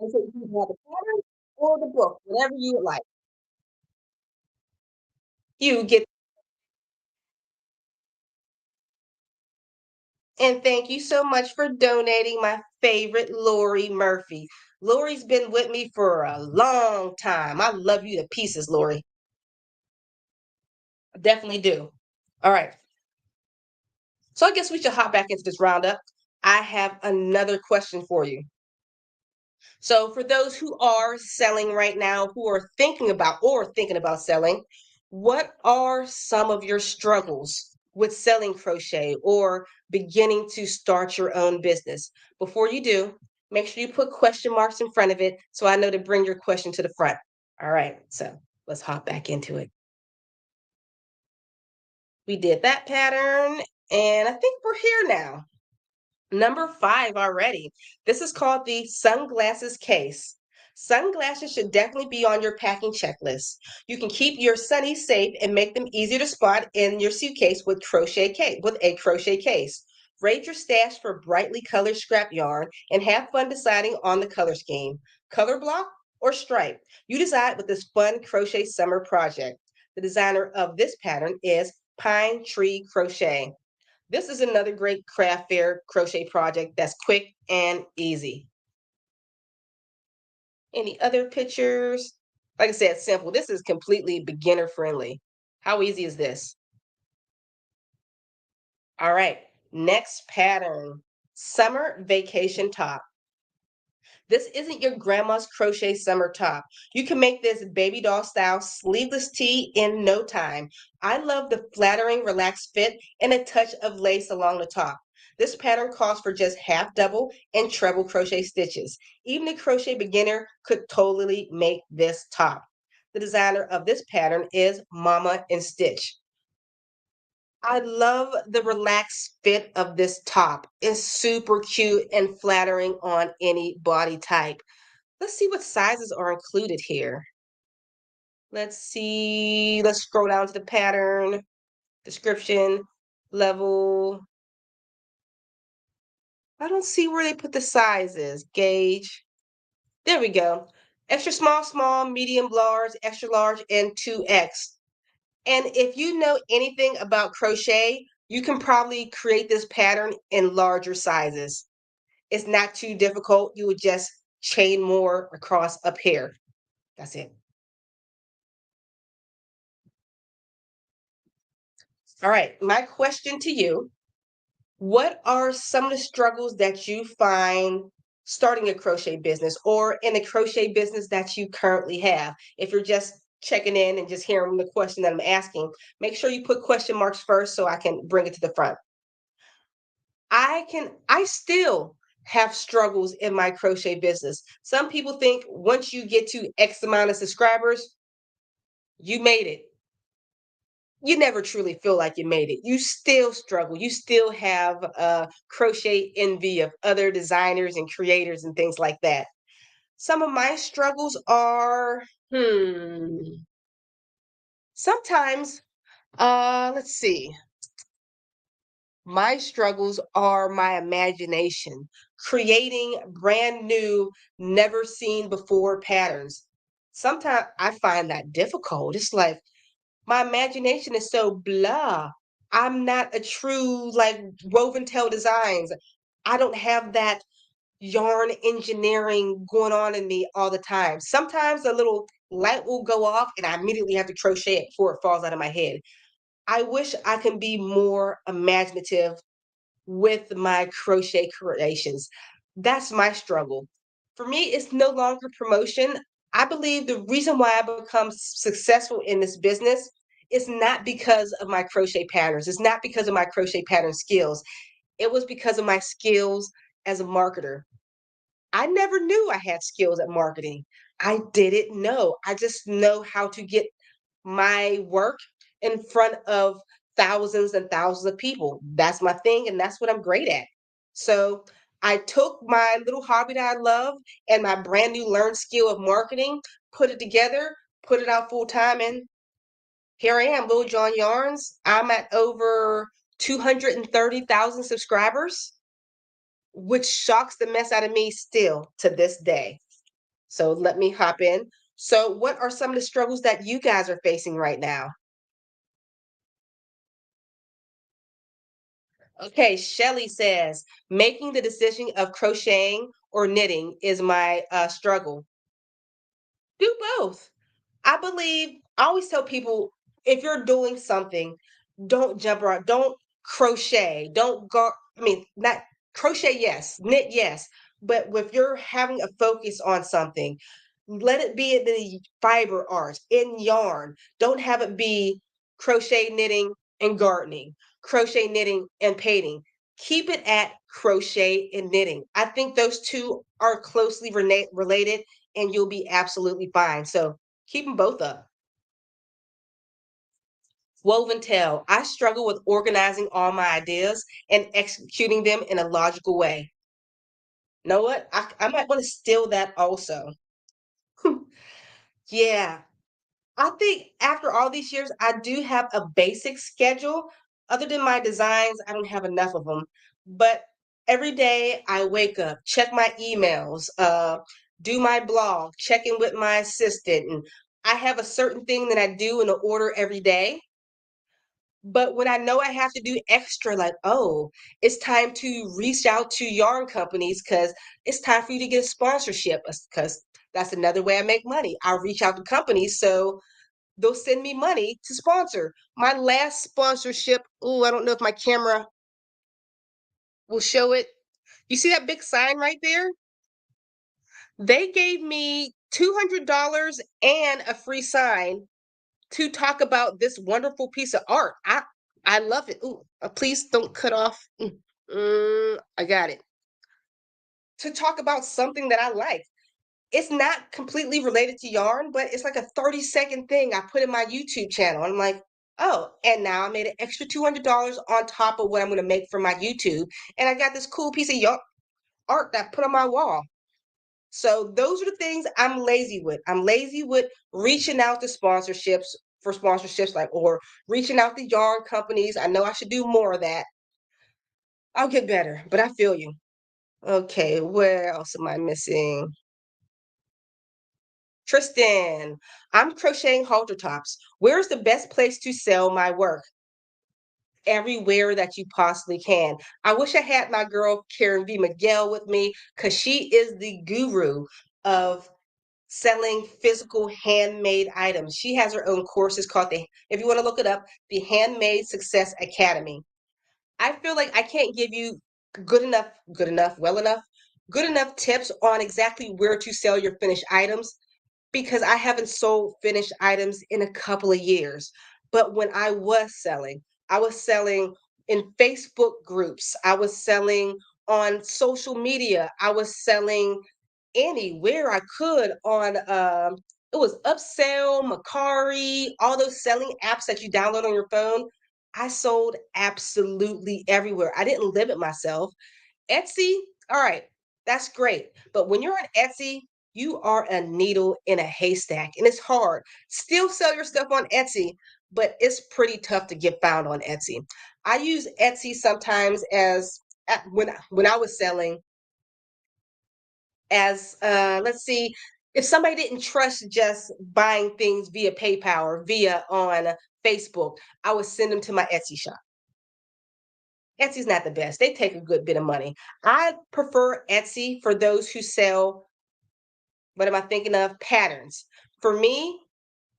And so you can have the pattern or the book, whatever you would like. You get, and thank you so much for donating, my favorite Lori Murphy. Lori's been with me for a long time. I love you to pieces, Lori. I definitely do. All right. So I guess we should hop back into this roundup. I have another question for you. So for those who are selling right now, who are thinking about selling, what are some of your struggles with selling crochet or beginning to start your own business? Before you do, make sure you put question marks in front of it so I know to bring your question to the front. All right, so let's hop back into it. We did that pattern, and I think we're here now. Number 5 already. This is called the sunglasses case. Sunglasses should definitely be on your packing checklist. You can keep your sunnies safe and make them easier to spot in your suitcase with a crochet case. Rate your stash for brightly colored scrap yarn and have fun deciding on the color scheme. Color block or stripe. You decide with this fun crochet summer project. The designer of this pattern is Pine Tree Crochet. This is another great craft fair crochet project that's quick and easy. Any other pictures? Like I said, simple. This is completely beginner friendly. How easy is this? All right, next pattern, summer vacation top. This isn't your grandma's crochet summer top. You can make this baby doll style sleeveless tee in no time. I love the flattering, relaxed fit and a touch of lace along the top. This pattern calls for just half double and treble crochet stitches. Even a crochet beginner could totally make this top. The designer of this pattern is Mama and Stitch. I love the relaxed fit of this top. It's super cute and flattering on any body type. Let's see what sizes are included here. Let's see. Let's scroll down to the pattern, description, level. I don't see where they put the sizes. Gauge. There we go. Extra small, medium, large, extra large, and 2X. And if you know anything about crochet, you can probably create this pattern in larger sizes. It's not too difficult. You would just chain more across up here. That's it. All right. My question to you, what are some of the struggles that you find starting a crochet business or in the crochet business that you currently have? If you're just checking in and just hearing the question that I'm asking, make sure you put question marks first so I can bring it to the front. I still have struggles in my crochet business. Some people think once you get to X amount of subscribers, you made it. You never truly feel like you made it. You still struggle. You still have crochet envy of other designers and creators and things like that. Some of my struggles are, sometimes, let's see. My struggles are my imagination, creating brand new, never seen before patterns. Sometimes I find that difficult. It's like my imagination is so blah. I'm not a true like woven tail designs. I don't have that yarn engineering going on in me all the time. Sometimes a little light will go off and I immediately have to crochet it before it falls out of my head. I wish I can be more imaginative with my crochet creations. That's my struggle. For me, it's no longer promotion. I believe the reason why I become successful in this business is not because of my crochet patterns. It's not because of my crochet pattern skills. It was because of my skills as a marketer. I never knew I had skills at marketing. I didn't know. I just know how to get my work in front of thousands and thousands of people. That's my thing, and that's what I'm great at. So I took my little hobby that I love and my brand new learned skill of marketing, put it together, put it out full time, and here I am, Little John Yarns. I'm at over 230,000 subscribers, which shocks the mess out of me still to this day. So let me hop in. So, what are some of the struggles that you guys are facing right now? Okay, Shelly says, making the decision of crocheting or knitting is my struggle. Do both. I believe, I always tell people if you're doing something, don't jump around, don't crochet, don't go, I mean, not crochet, yes, knit, yes, but if you're having a focus on something, let it be in the fiber arts, in yarn. Don't have it be crochet, knitting, and gardening, crochet, knitting, and painting. Keep it at crochet and knitting. I think those two are closely related and you'll be absolutely fine. So keep them both up. Woven tail. I struggle with organizing all my ideas and executing them in a logical way. Know what? I might want to steal that also. Yeah, I think after all these years, I do have a basic schedule. Other than my designs, I don't have enough of them. But every day I wake up, check my emails, do my blog, check in with my assistant, and I have a certain thing that I do in an order every day. But when I know I have to do extra, like, oh, it's time to reach out to yarn companies because it's time for you to get a sponsorship because that's another way I make money. I'll reach out to companies so they'll send me money to sponsor. My last sponsorship, oh, I don't know if my camera will show it. You see that big sign right there? They gave me $200 and a free sign to talk about this wonderful piece of art. I love it. Ooh, please don't cut off. I got it. To talk about something that I like. It's not completely related to yarn, but it's like a 30-second thing I put in my YouTube channel. I'm like, oh, and now I made an extra $200 on top of what I'm going to make for my YouTube. And I got this cool piece of art that I put on my wall. So those are the things I'm lazy with. I'm lazy with reaching out to sponsorships for sponsorships, like, or reaching out to yarn companies. I know I should do more of that. I'll get better, but I feel you. Okay, where else am I missing? Tristan, I'm crocheting halter tops. Where's the best place to sell my work? Everywhere that you possibly can. I wish I had my girl Karen V. Miguel with me because she is the guru of selling physical handmade items. She has her own courses called if you want to look it up, the Handmade Success Academy. I feel like I can't give you good enough tips on exactly where to sell your finished items. because I haven't sold finished items in a couple of years. But when I was selling in Facebook groups, I was selling on social media, I was selling anywhere I could on it was Upsell, Macari, all those selling apps that you download on your phone. I sold absolutely everywhere. I didn't limit myself. Etsy, all right, that's great. But when you're on Etsy, you are a needle in a haystack and it's hard. Still sell your stuff on Etsy, but it's pretty tough to get found on Etsy. I use Etsy sometimes as when I was selling as let's see, if somebody didn't trust just buying things via PayPal or via on Facebook, I would send them to my Etsy shop. Etsy's not the best. They take a good bit of money. I prefer Etsy for those who sell, what am I thinking of? Patterns. For me,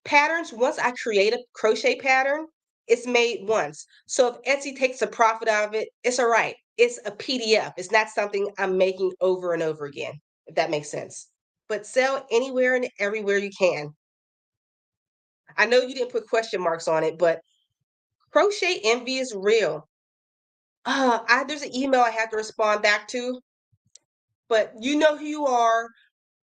patterns, once I create a crochet pattern, it's made once. So if Etsy takes a profit out of it, it's all right. It's a PDF. It's not something I'm making over and over again, if that makes sense. But sell anywhere and everywhere you can. I know you didn't put question marks on it, but crochet envy is real. There's an email I have to respond back to, but you know who you are.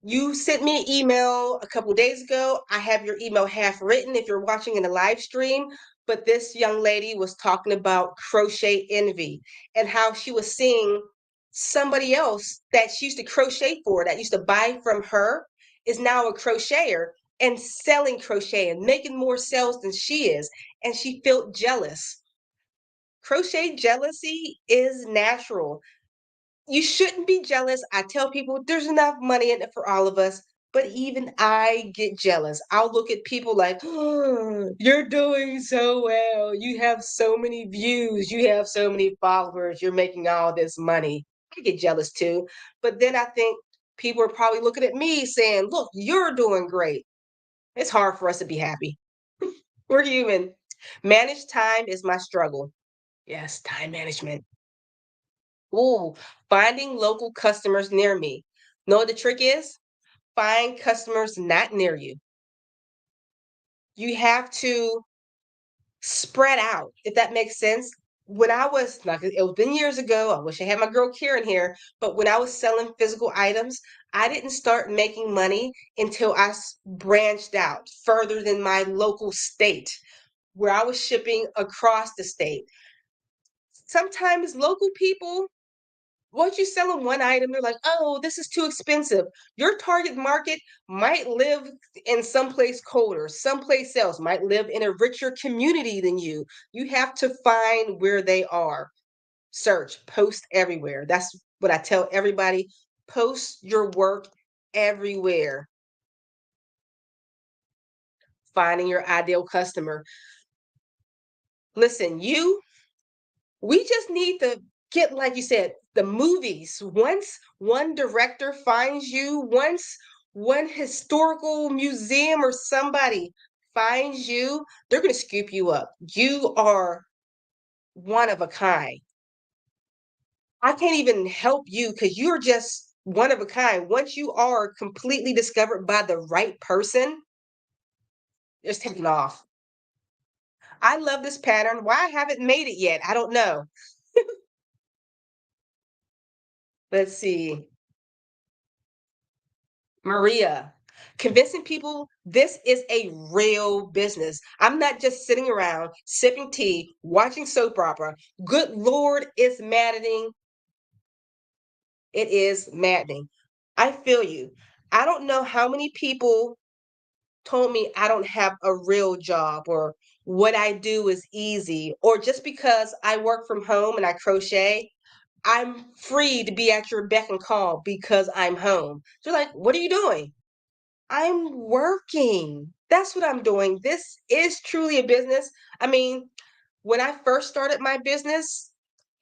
You sent me an email a couple days ago. I have your email half written if you're watching in a live stream. But this young lady was talking about crochet envy and how she was seeing somebody else that she used to crochet for, that used to buy from her, is now a crocheter and selling crochet and making more sales than she is. And she felt jealous. Crochet jealousy is natural. You shouldn't be jealous. I tell people there's enough money in it for all of us, but even I get jealous. I'll look at people like, oh, you're doing so well. You have so many views. You have so many followers. You're making all this money. I get jealous too. But then I think people are probably looking at me saying, look, you're doing great. It's hard for us to be happy. We're human. Manage time is my struggle. Yes, time management. Ooh, finding local customers near me. Know what the trick is? Find customers not near you. You have to spread out, if that makes sense. When I was like, it was been years ago. I wish I had my girl Karen here, but when I was selling physical items, I didn't start making money until branched out further than my local state, where I was shipping across the state. Sometimes local people, once you sell them one item, they're like, oh, this is too expensive. Your target market might live in someplace colder, someplace else, might live in a richer community than you. You have to find where they are. Search, post everywhere. That's what I tell everybody. Post your work everywhere. Finding your ideal customer. Listen, we just need to get, like you said, the movies. Once one director finds you, once one historical museum or somebody finds you, they're going to scoop you up. You are one of a kind. I can't even help you because you're just one of a kind. Once you are completely discovered by the right person, it's taking off. I love this pattern. Why I haven't made it yet, I don't know. Let's see. Maria, convincing people this is a real business. I'm not just sitting around sipping tea, watching soap opera. Good Lord, it's maddening. It is maddening. I feel you. I don't know how many people told me I don't have a real job or what I do is easy, or just because I work from home and I crochet, I'm free to be at your beck and call because I'm home. They're like, what are you doing? I'm working. That's what I'm doing. This is truly a business. I mean, when I first started my business,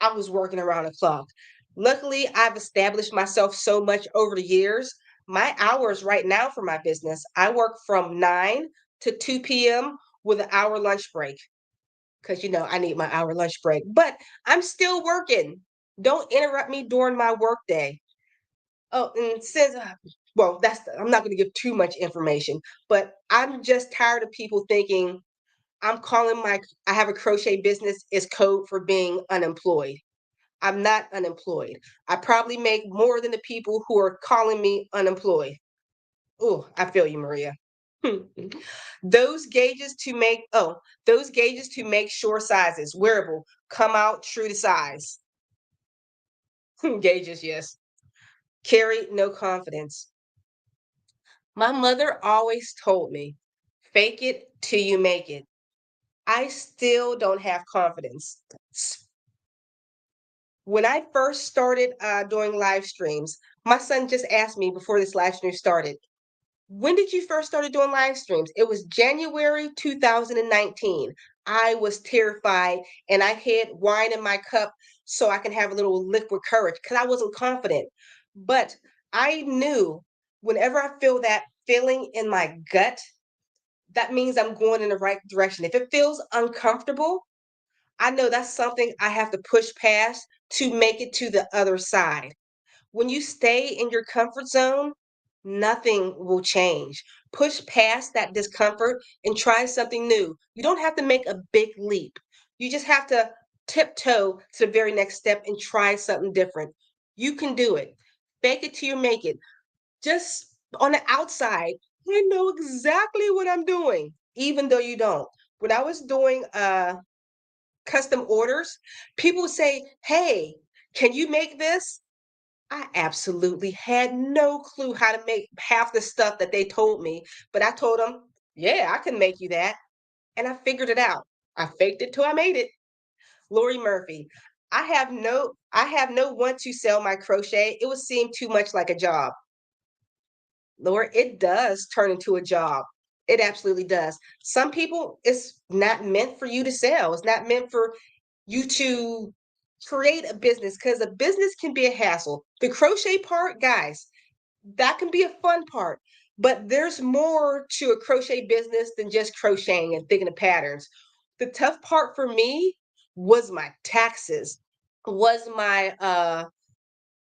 I was working around the clock. Luckily, I've established myself so much over the years. My hours right now for my business, I work from 9 to 2 p.m. with an hour lunch break because, I need my hour lunch break, but I'm still working. Don't interrupt me during my work day. Oh, and since Well, I'm not going to give too much information, but I'm just tired of people thinking I'm calling I have a crochet business is code for being unemployed. I'm not unemployed. I probably make more than the people who are calling me unemployed. Oh, I feel you, Maria. those gauges to make those gauges to make sure sizes wearable come out true to size. Gauges, yes. Carry no confidence. My mother always told me, fake it till you make it. I still don't have confidence. When I first started doing live streams, my son just asked me before this live stream started, when did you first started doing live streams? It was January 2019. I was terrified and I had wine in my cup so I can have a little liquid courage because I wasn't confident. But I knew whenever I feel that feeling in my gut, that means I'm going in the right direction. If it feels uncomfortable, I know that's something I have to push past to make it to the other side. When you stay in your comfort zone, nothing will change. Push past that discomfort and try something new. You don't have to make a big leap. You just have to tiptoe to the very next step and try something different. You can do it. Fake it till you make it. Just on the outside, I know exactly what I'm doing, even though you don't. When I was doing custom orders, people say, "Hey, can you make this?" I absolutely had no clue how to make half the stuff that they told me, but I told them, "Yeah, I can make you that." And I figured it out. I faked it till I made it. Lori Murphy. I have no want to sell my crochet. It would seem too much like a job. Lord, it does turn into a job. It absolutely does. Some people, it's not meant for you to sell. It's not meant for you to create a business because a business can be a hassle. The crochet part, guys, that can be a fun part, but there's more to a crochet business than just crocheting and thinking of patterns. The tough part for me was my taxes, was my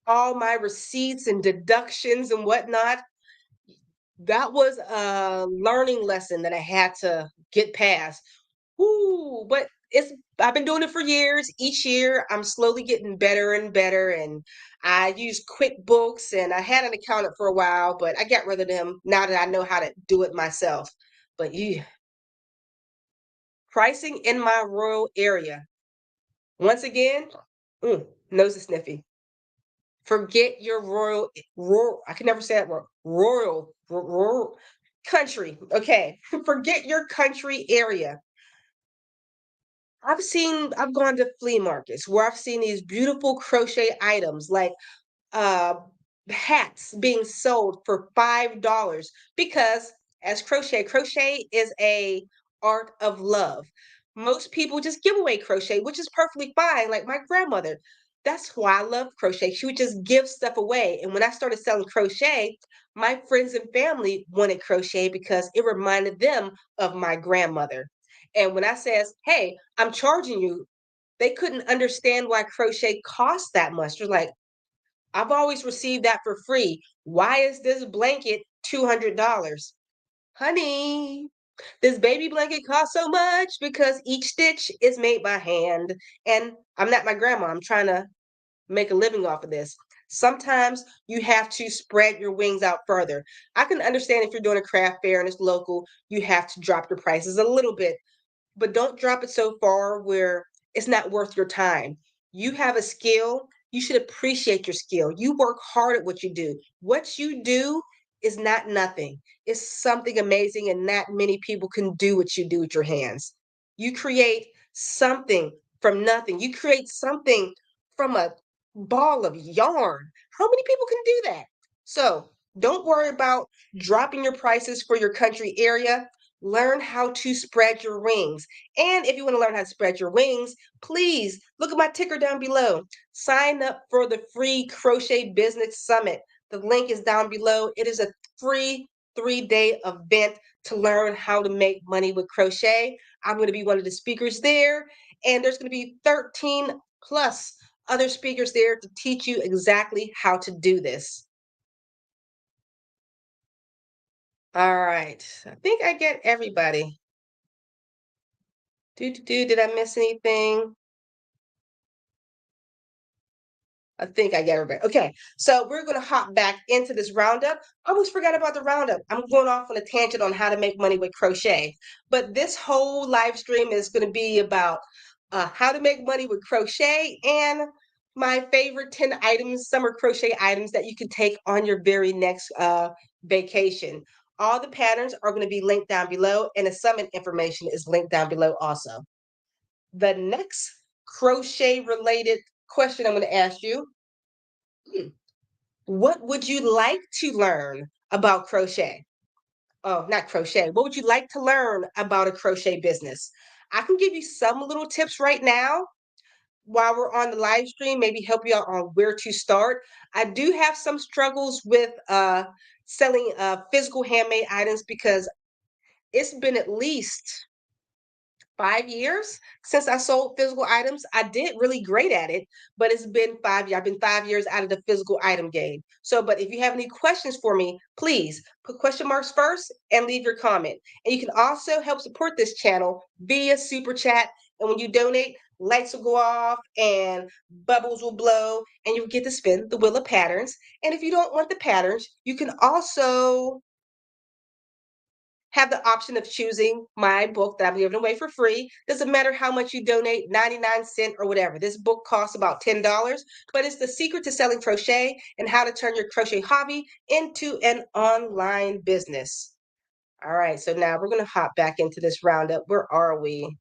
all my receipts and deductions and whatnot. That was a learning lesson that I had to get past. Ooh, but I've been doing it for years. Each year I'm slowly getting better and better, and I use QuickBooks, and I had an accountant for a while, but I got rid of them now that I know how to do it myself. But yeah, pricing in my rural area. Once again, nose is sniffy. Forget your rural. I can never say that word. Rural country. Okay, forget your country area. I've gone to flea markets where I've seen these beautiful crochet items like uh, hats being sold for $5 because as crochet is a art of love. Most people just give away crochet, which is perfectly fine. Like my grandmother, that's why I love crochet. She would just give stuff away. And when I started selling crochet, my friends and family wanted crochet because it reminded them of my grandmother. And when I says, "Hey, I'm charging you," they couldn't understand why crochet cost that much. They're like, I've always received that for free. Why is this blanket $200? Honey, this baby blanket costs so much because each stitch is made by hand. And I'm not my grandma. I'm trying to make a living off of this. Sometimes you have to spread your wings out further. I can understand if you're doing a craft fair and it's local, you have to drop your prices a little bit, but don't drop it so far where it's not worth your time. You have a skill, you should appreciate your skill. You work hard at what you do. What you do is not nothing. It's something amazing, and not many people can do what you do with your hands. You create something from nothing. You create something from a ball of yarn. How many people can do that? So don't worry about dropping your prices for your country area. Learn how to spread your wings. And if you want to learn how to spread your wings, please look at my ticker down below. Sign up for the free Crochet Business Summit. The link is down below. It is a free 3-day event to learn how to make money with crochet. I'm going to be one of the speakers there, and there's going to be 13 plus other speakers there to teach you exactly how to do this. All right. I think I get everybody. Did I miss anything? I think I get everybody. Okay, so we're going to hop back into this roundup. I almost forgot about the roundup. I'm going off on a tangent on how to make money with crochet. But this whole live stream is going to be about how to make money with crochet and my favorite 10 items, summer crochet items that you can take on your very next vacation. All the patterns are going to be linked down below, and the summit information is linked down below also. The next crochet related question I'm going to ask you, what would you like to learn about crochet? Oh, not crochet. What would you like to learn about a crochet business? I can give you some little tips right now while we're on the live stream, maybe help you out on where to start. I do have some struggles with selling physical handmade items because it's been at least 5 years since I sold physical items. I did really great at it, but it's been 5 years. I've been 5 years out of the physical item game. So, but if you have any questions for me, please put question marks first and leave your comment. And you can also help support this channel via super chat. And when you donate, lights will go off and bubbles will blow, and you'll get to spin the wheel of patterns. And if you don't want the patterns, you can also have the option of choosing my book that I'm giving away for free. Doesn't matter how much you donate, 99 cents or whatever. This book costs about $10, but it's the secret to selling crochet and how to turn your crochet hobby into an online business. All right, so now we're going to hop back into this roundup. Where are we?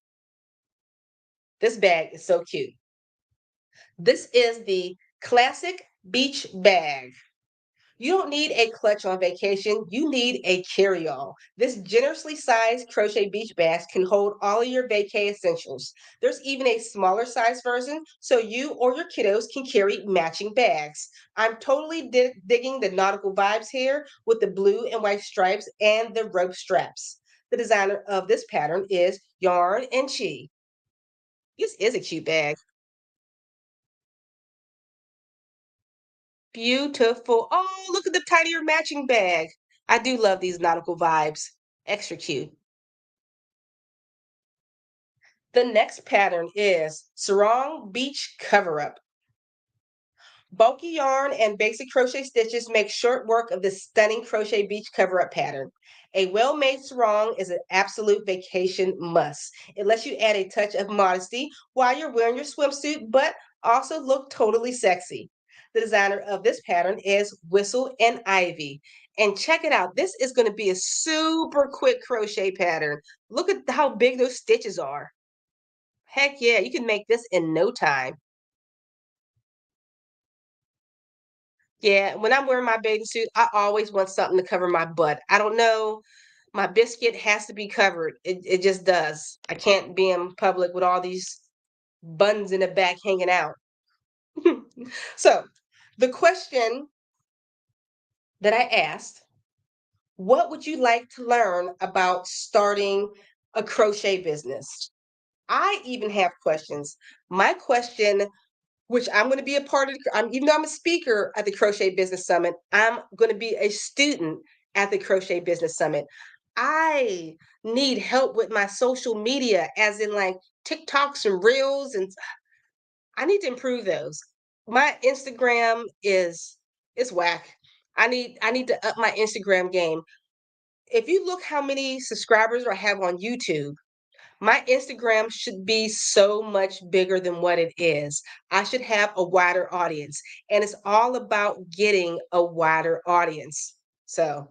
This bag is so cute. This is the classic beach bag. You don't need a clutch on vacation. You need a carry-all. This generously sized crochet beach bag can hold all of your vacay essentials. There's even a smaller size version so you or your kiddos can carry matching bags. I'm totally digging the nautical vibes here with the blue and white stripes and the rope straps. The designer of this pattern is Yarn and Chi. This is a cute bag. Beautiful. Oh, look at the tinier matching bag. I do love these nautical vibes. Extra cute. The next pattern is Sarong Beach Cover Up. Bulky yarn and basic crochet stitches make short work of this stunning crochet beach cover-up pattern. A well-made sarong is an absolute vacation must. It lets you add a touch of modesty while you're wearing your swimsuit, but also look totally sexy. The designer of this pattern is Whistle and Ivy. And check it out. This is going to be a super quick crochet pattern. Look at how big those stitches are. Heck yeah, you can make this in no time. Yeah, when I'm wearing my bathing suit, I always want something to cover my butt. I don't know. My biscuit has to be covered. It just does. I can't be in public with all these buns in the back hanging out. So, the question that I asked, what would you like to learn about starting a crochet business? I even have questions. My question, which I'm going to be a part of. Even though I'm a speaker at the Crochet Business Summit, I'm going to be a student at the Crochet Business Summit. I need help with my social media, as in like TikToks and Reels, and I need to improve those. My Instagram is it's whack. I need to up my Instagram game. If you look how many subscribers I have on YouTube, my Instagram should be so much bigger than what it is. I should have a wider audience, and it's all about getting a wider audience. So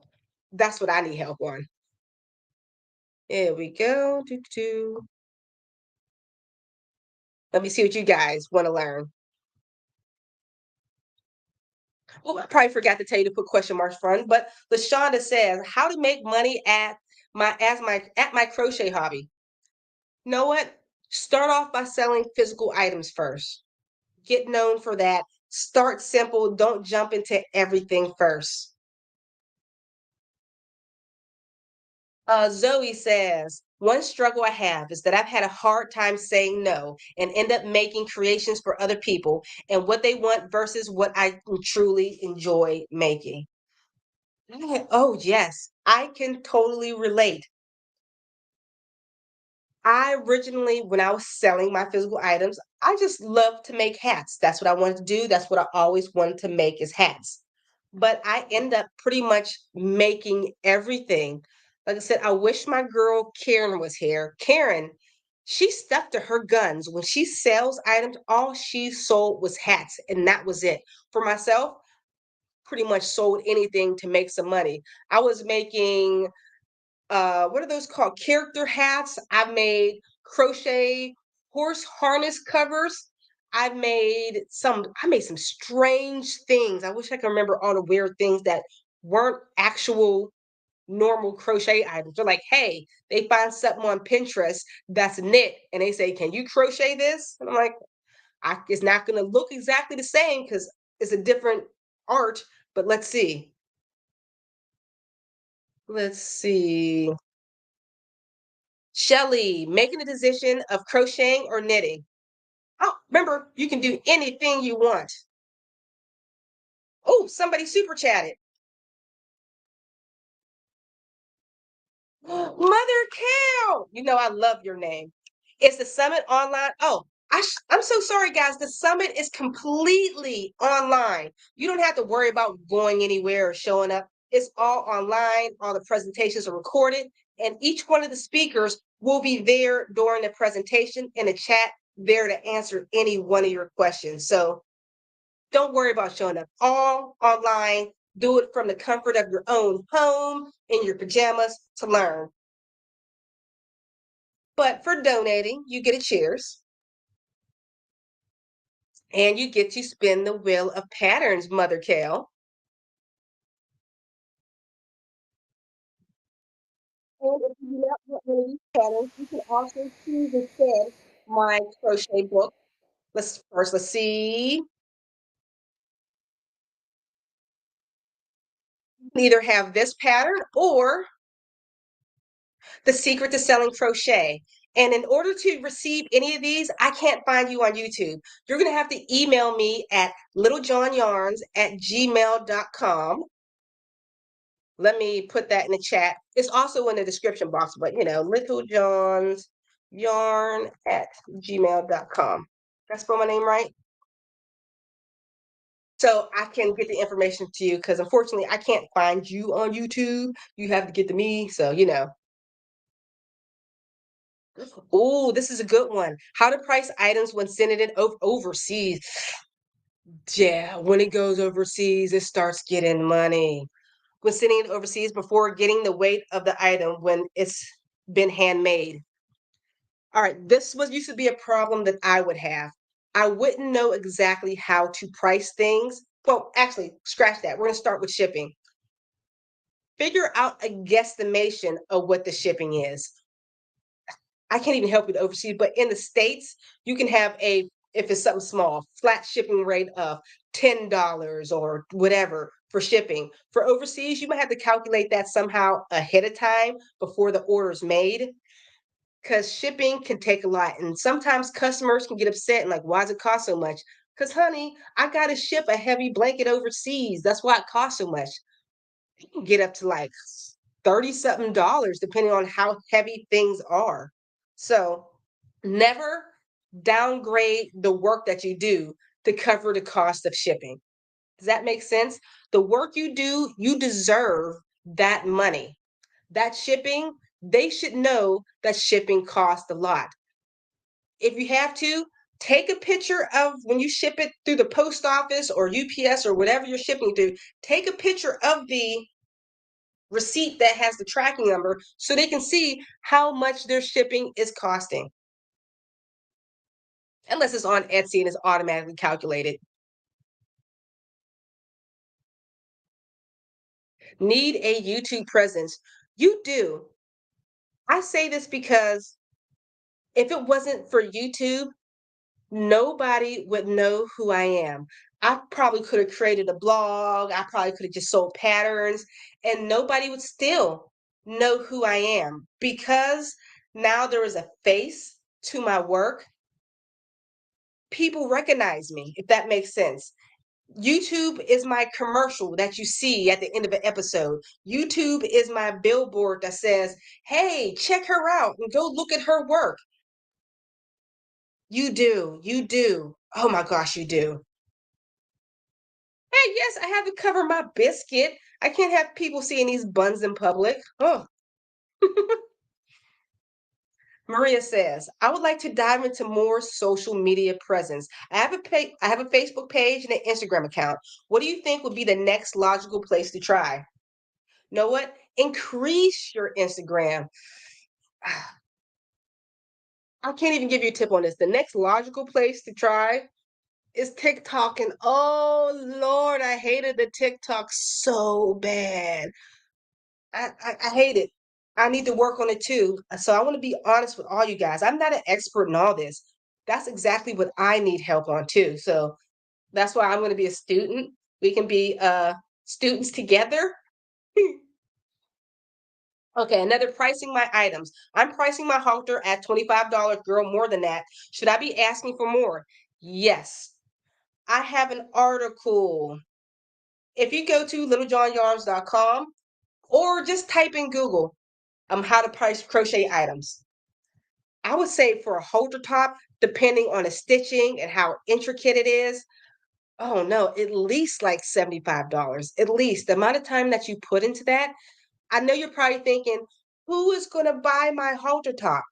that's what I need help on. Here we go. Let me see what you guys want to learn. Oh, I probably forgot to tell you to put question marks front, but LaShonda says, how to make money at my crochet hobby. You know what? Start off by selling physical items first. Get known for that. Start simple. Don't jump into everything first. Zoe says, one struggle I have is that I've had a hard time saying no and end up making creations for other people and what they want versus what I truly enjoy making. Oh, yes, I can totally relate. I originally, when I was selling my physical items, I just loved to make hats. That's what I wanted to do. That's what I always wanted to make is hats. But I end up pretty much making everything. Like I said, I wish my girl Karen was here. Karen, she stuck to her guns. When she sells items, all she sold was hats, and that was it. For myself, pretty much sold anything to make some money. I was making what are those called? Character hats. I've made crochet horse harness covers. I made some strange things. I wish I could remember all the weird things that weren't actual normal crochet items. They're like, hey, they find something on Pinterest that's knit and they say, can you crochet this? And I'm like, it's not gonna look exactly the same because it's a different art, but let's see. Let's see. Shelly, making a decision of crocheting or knitting. Oh, remember, you can do anything you want. Oh, somebody super chatted. Mother Cow. You know I love your name. Is the summit online? Oh, I'm so sorry, guys. The summit is completely online. You don't have to worry about going anywhere or showing up. It's all online. All the presentations are recorded, and each one of the speakers will be there during the presentation in the chat, there to answer any one of your questions. So don't worry about showing up. All online. Do it from the comfort of your own home in your pajamas to learn. But for donating, you get a cheers and you get to spin the wheel of patterns, Mother Kale. And if you do not want one of these patterns, you can also choose instead my crochet book. Let's see. You can either have this pattern or the secret to selling crochet. And in order to receive any of these, I can't find you on YouTube. You're going to have to email me at littlejohnyarns@gmail.com. Let me put that in the chat. It's also in the description box, but littlejohnsyarn@gmail.com. Did I spell my name right? So I can get the information to you because unfortunately I can't find you on YouTube. You have to get to me. So. Oh, this is a good one. How to price items when sending it overseas. Yeah, when it goes overseas, it starts getting money. When sending it overseas before getting the weight of the item when it's been handmade. All right, this was used to be a problem that I would have. I wouldn't know exactly how to price things. Well, actually, scratch that. We're going to start with shipping. Figure out a guesstimation of what the shipping is. I can't even help you to overseas, but in the States, you can have if it's something small, flat shipping rate of $10 or whatever for shipping. For overseas, you might have to calculate that somehow ahead of time before the order is made because shipping can take a lot. And sometimes customers can get upset and like, why does it cost so much? Because, honey, I got to ship a heavy blanket overseas. That's why it costs so much. You can get up to like 30 something dollars depending on how heavy things are. So never downgrade the work that you do to cover the cost of shipping. Does that make sense? The work you do, you deserve that money. That shipping, they should know that shipping costs a lot. If you have to, take a picture of when you ship it through the post office or UPS or whatever you're shipping to, take a picture of the receipt that has the tracking number so they can see how much their shipping is costing. Unless it's on Etsy and it's automatically calculated. Need a YouTube presence. You do. I say this because if it wasn't for YouTube, nobody would know who I am. I probably could have created a blog. I probably could have just sold patterns, and nobody would still know who I am because now there is a face to my work. People recognize me, if that makes sense. YouTube is my commercial that you see at the end of an episode. YouTube is my billboard that says, hey, check her out and go look at her work. You do. You do. Oh my gosh, you do. Hey, yes, I have to cover my biscuit. I can't have people seeing these buns in public. Oh. Maria says, I would like to dive into more social media presence. I have a Facebook page and an Instagram account. What do you think would be the next logical place to try? Know what? Increase your Instagram. I can't even give you a tip on this. The next logical place to try is TikTok. And oh Lord, I hated the TikTok so bad. I hate it. I need to work on it too. So I want to be honest with all you guys. I'm not an expert in all this. That's exactly what I need help on too. So that's why I'm going to be a student. We can be students together. Okay, another pricing my items. I'm pricing my halter at $25. Girl, more than that. Should I be asking for more? Yes. I have an article. If you go to littlejohnyarns.com or just type in Google how to price crochet items. I would say for a halter top, depending on the stitching and how intricate it is, oh no, at least like $75. At least the amount of time that you put into that. I know you're probably thinking, who is going to buy my halter top?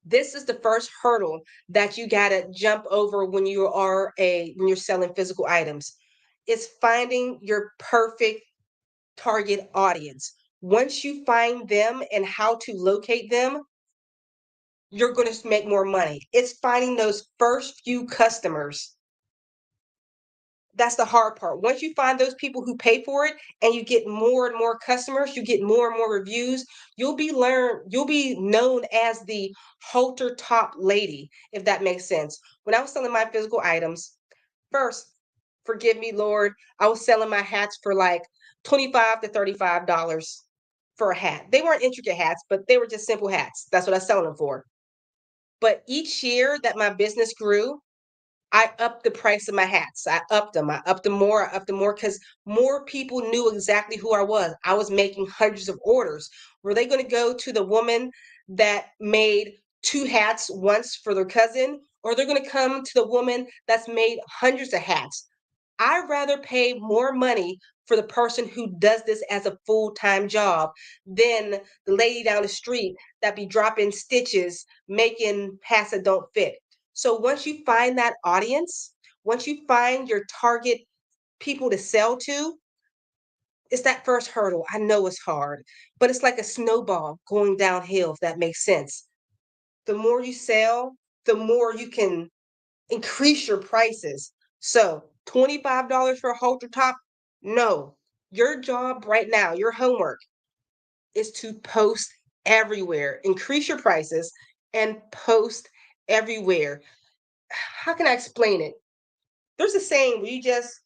This is the first hurdle that you got to jump over when you're selling physical items. It's finding your perfect target audience. Once you find them and how to locate them, you're going to make more money. It's finding those first few customers. That's the hard part. Once you find those people who pay for it and you get more and more customers, you get more and more reviews, you'll be known as the halter top lady, if that makes sense. When I was selling my physical items, first, forgive me, Lord, I was selling my hats for like $25 to $35 for a hat. They weren't intricate hats, but they were just simple hats. That's what I was selling them for. But each year that my business grew, I upped the price of my hats. I upped them. I upped them more. I upped them more because more people knew exactly who I was. I was making hundreds of orders. Were they going to go to the woman that made two hats once for their cousin, or they're going to come to the woman that's made hundreds of hats? I'd rather pay more money for the person who does this as a full-time job than the lady down the street that be dropping stitches, making hats that don't fit. So once you find that audience, once you find your target people to sell to, it's that first hurdle. I know it's hard, but it's like a snowball going downhill, if that makes sense. The more you sell, the more you can increase your prices. So $25 for a halter top? No. Your job right now, your homework is to post everywhere. Increase your prices and post everywhere. How can I explain it? There's a saying where you just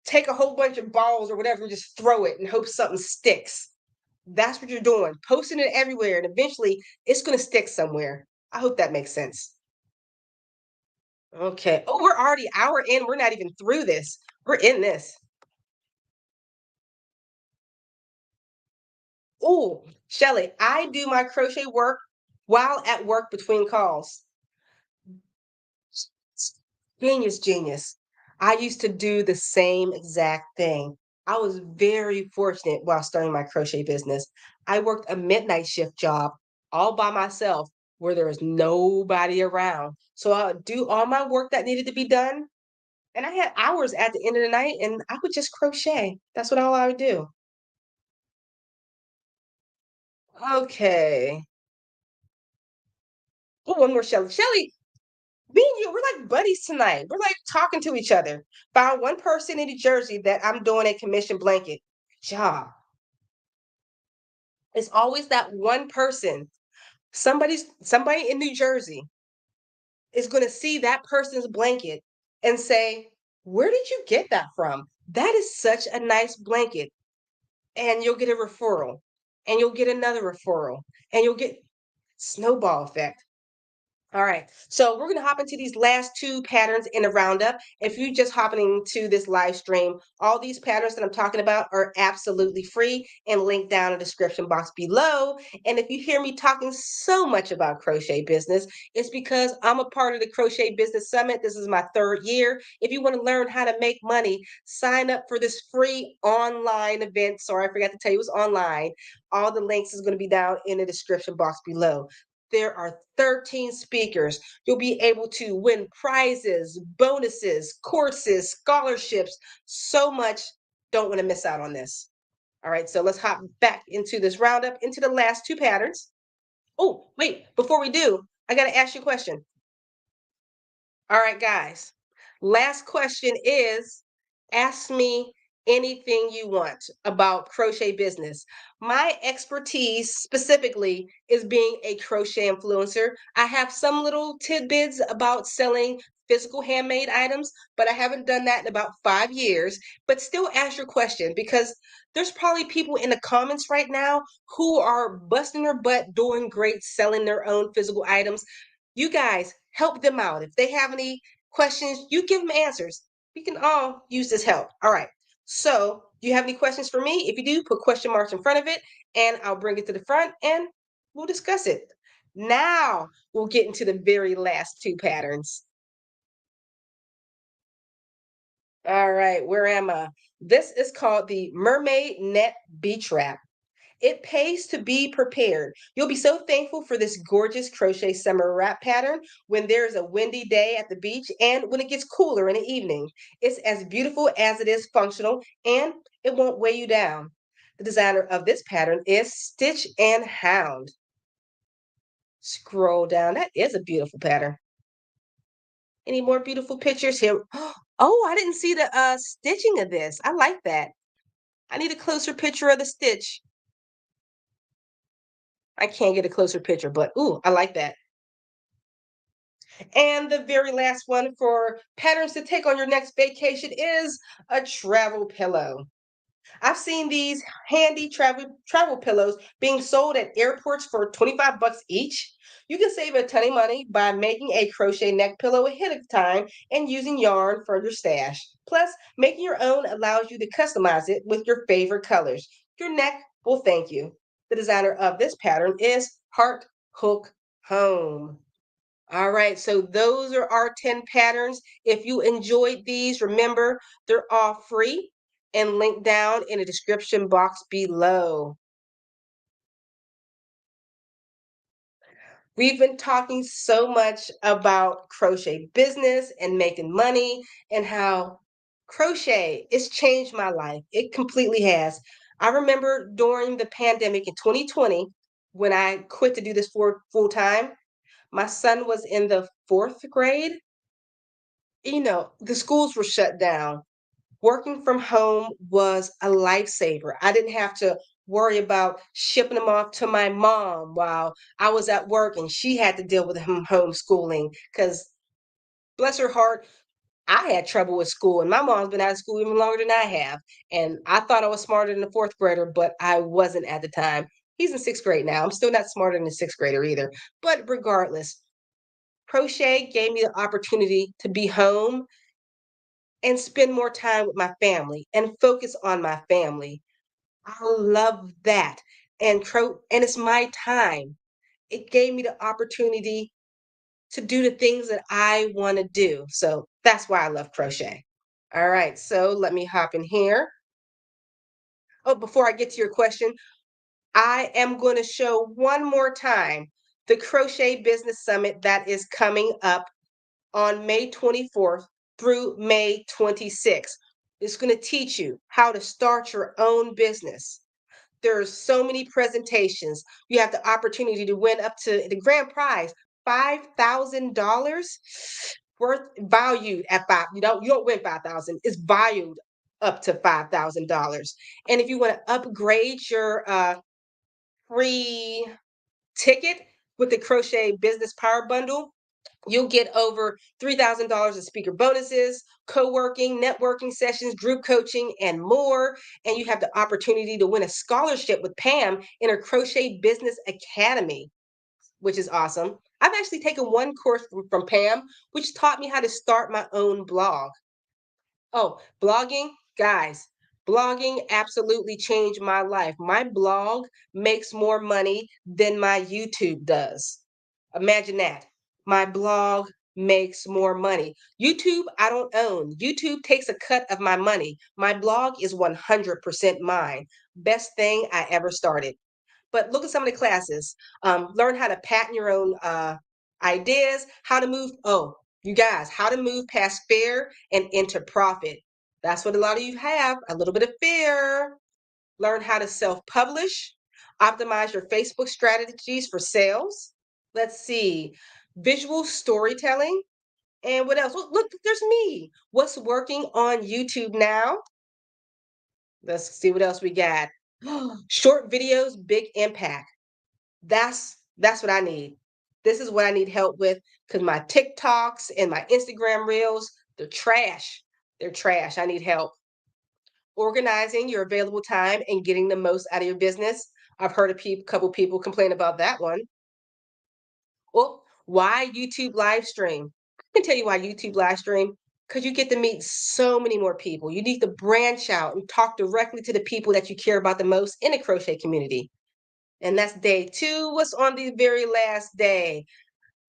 take a whole bunch of balls or whatever and just throw it and hope something sticks. That's what you're doing, posting it everywhere, and eventually it's going to stick somewhere. I hope that makes sense. Okay. Oh, we're already hour in. We're not even through this. We're in this. Oh, Shelly, I do my crochet work while at work between calls. Genius, genius. I used to do the same exact thing. I was very fortunate while starting my crochet business. I worked a midnight shift job all by myself where there was nobody around. So I would do all my work that needed to be done. And I had hours at the end of the night and I would just crochet. That's what all I would do. Okay. Oh, one more Shelly. Shelly, me and you, we're like buddies tonight. We're like talking to each other. Found one person in New Jersey that I'm doing a commission blanket job. It's always that one person. Somebody in New Jersey is going to see that person's blanket and say, "Where did you get that from? That is such a nice blanket." And you'll get a referral, and you'll get another referral, and you'll get snowball effect. All right, so we're gonna hop into these last two patterns in a roundup. If you just hopping into this live stream, all these patterns that I'm talking about are absolutely free and linked down in the description box below. And if you hear me talking so much about crochet business, it's because I'm a part of the Crochet Business Summit. This is my third year. If you want to learn how to make money, sign up for this free online event. Sorry, I forgot to tell you it was online. All the links is going to be down in the description box below. There are 13 speakers. You'll be able to win prizes, bonuses, courses, scholarships, so much. Don't want to miss out on this. All right, so let's hop back into this roundup, into the last two patterns. Oh, wait, before we do, I got to ask you a question. All right, guys. Last question is ask me anything you want about crochet business. My expertise specifically is being a crochet influencer. I have some little tidbits about selling physical handmade items, but I haven't done that in about 5 years. But still ask your question because there's probably people in the comments right now who are busting their butt doing great selling their own physical items. You guys help them out. If they have any questions, you give them answers. We can all use this help. All right. So, do you have any questions for me? If you do, put question marks in front of it and I'll bring it to the front and we'll discuss it. Now, we'll get into the very last two patterns. All right, where am I? This is called the Mermaid Net Beach Wrap. It pays to be prepared. You'll be so thankful for this gorgeous crochet summer wrap pattern when there's a windy day at the beach and when it gets cooler in the evening. It's as beautiful as it is functional and it won't weigh you down. The designer of this pattern is Stitch and Hound. Scroll down. That is a beautiful pattern. Any more beautiful pictures here? Oh, I didn't see the stitching of this. I like that. I need a closer picture of the stitch. I can't get a closer picture, but ooh, I like that. And the very last one for patterns to take on your next vacation is a travel pillow. I've seen these handy travel pillows being sold at airports for 25 bucks each. You can save a ton of money by making a crochet neck pillow ahead of time and using yarn for your stash. Plus, making your own allows you to customize it with your favorite colors. Your neck will thank you. The designer of this pattern is Heart Hook Home. All right, so those are our 10 patterns. If you enjoyed these, remember they're all free and linked down in the description box below. We've been talking so much about crochet business and making money and how crochet has changed my life. It completely has. I remember during the pandemic in 2020 when I quit to do this for full time, my son was in the fourth grade. The schools were shut down. Working from home was a lifesaver. I didn't have to worry about shipping them off to my mom while I was at work and she had to deal with him homeschooling because bless her heart, I had trouble with school and my mom's been out of school even longer than I have. And I thought I was smarter than the fourth grader, but I wasn't at the time. He's in sixth grade now. I'm still not smarter than the sixth grader either. But regardless, crochet gave me the opportunity to be home and spend more time with my family and focus on my family. I love that. And it's my time. It gave me the opportunity to do the things that I want to do. So that's why I love crochet. All right, so let me hop in here. Oh, before I get to your question, I am going to show one more time the Crochet Business Summit that is coming up on May 24th through May 26th. It's going to teach you how to start your own business. There's so many presentations. You have the opportunity to win up to the grand prize, $5,000 worth valued at five. You don't win 5,000. It's valued up to $5,000. And if you want to upgrade your free ticket with the Crochet Business Power Bundle, you'll get over $3,000 in speaker bonuses, co-working, networking sessions, group coaching, and more. And you have the opportunity to win a scholarship with Pam in her Crochet Business Academy, which is awesome. I've actually taken one course from Pam, which taught me how to start my own blog. Oh, blogging, guys, blogging absolutely changed my life. My blog makes more money than my YouTube does. Imagine that. My blog makes more money. YouTube, I don't own. YouTube takes a cut of my money. My blog is 100% mine. Best thing I ever started. But look at some of the classes. Learn how to patent your own ideas, how to move. Oh, you guys, how to move past fear and into profit. That's what a lot of you have, a little bit of fear. Learn how to self publish, optimize your Facebook strategies for sales. Let's see, visual storytelling. And what else? Look, there's me. What's working on YouTube now? Let's see what else we got. Short videos, big impact. That's what I need. This is what I need help with because my TikToks and my Instagram reels, they're trash. They're trash. I need help. Organizing your available time and getting the most out of your business. I've heard a couple people complain about that one. Well, why YouTube live stream? I can tell you why YouTube live stream. Because you get to meet so many more people. You need to branch out and talk directly to the people that you care about the most in the crochet community. And that's day two. What's on the very last day?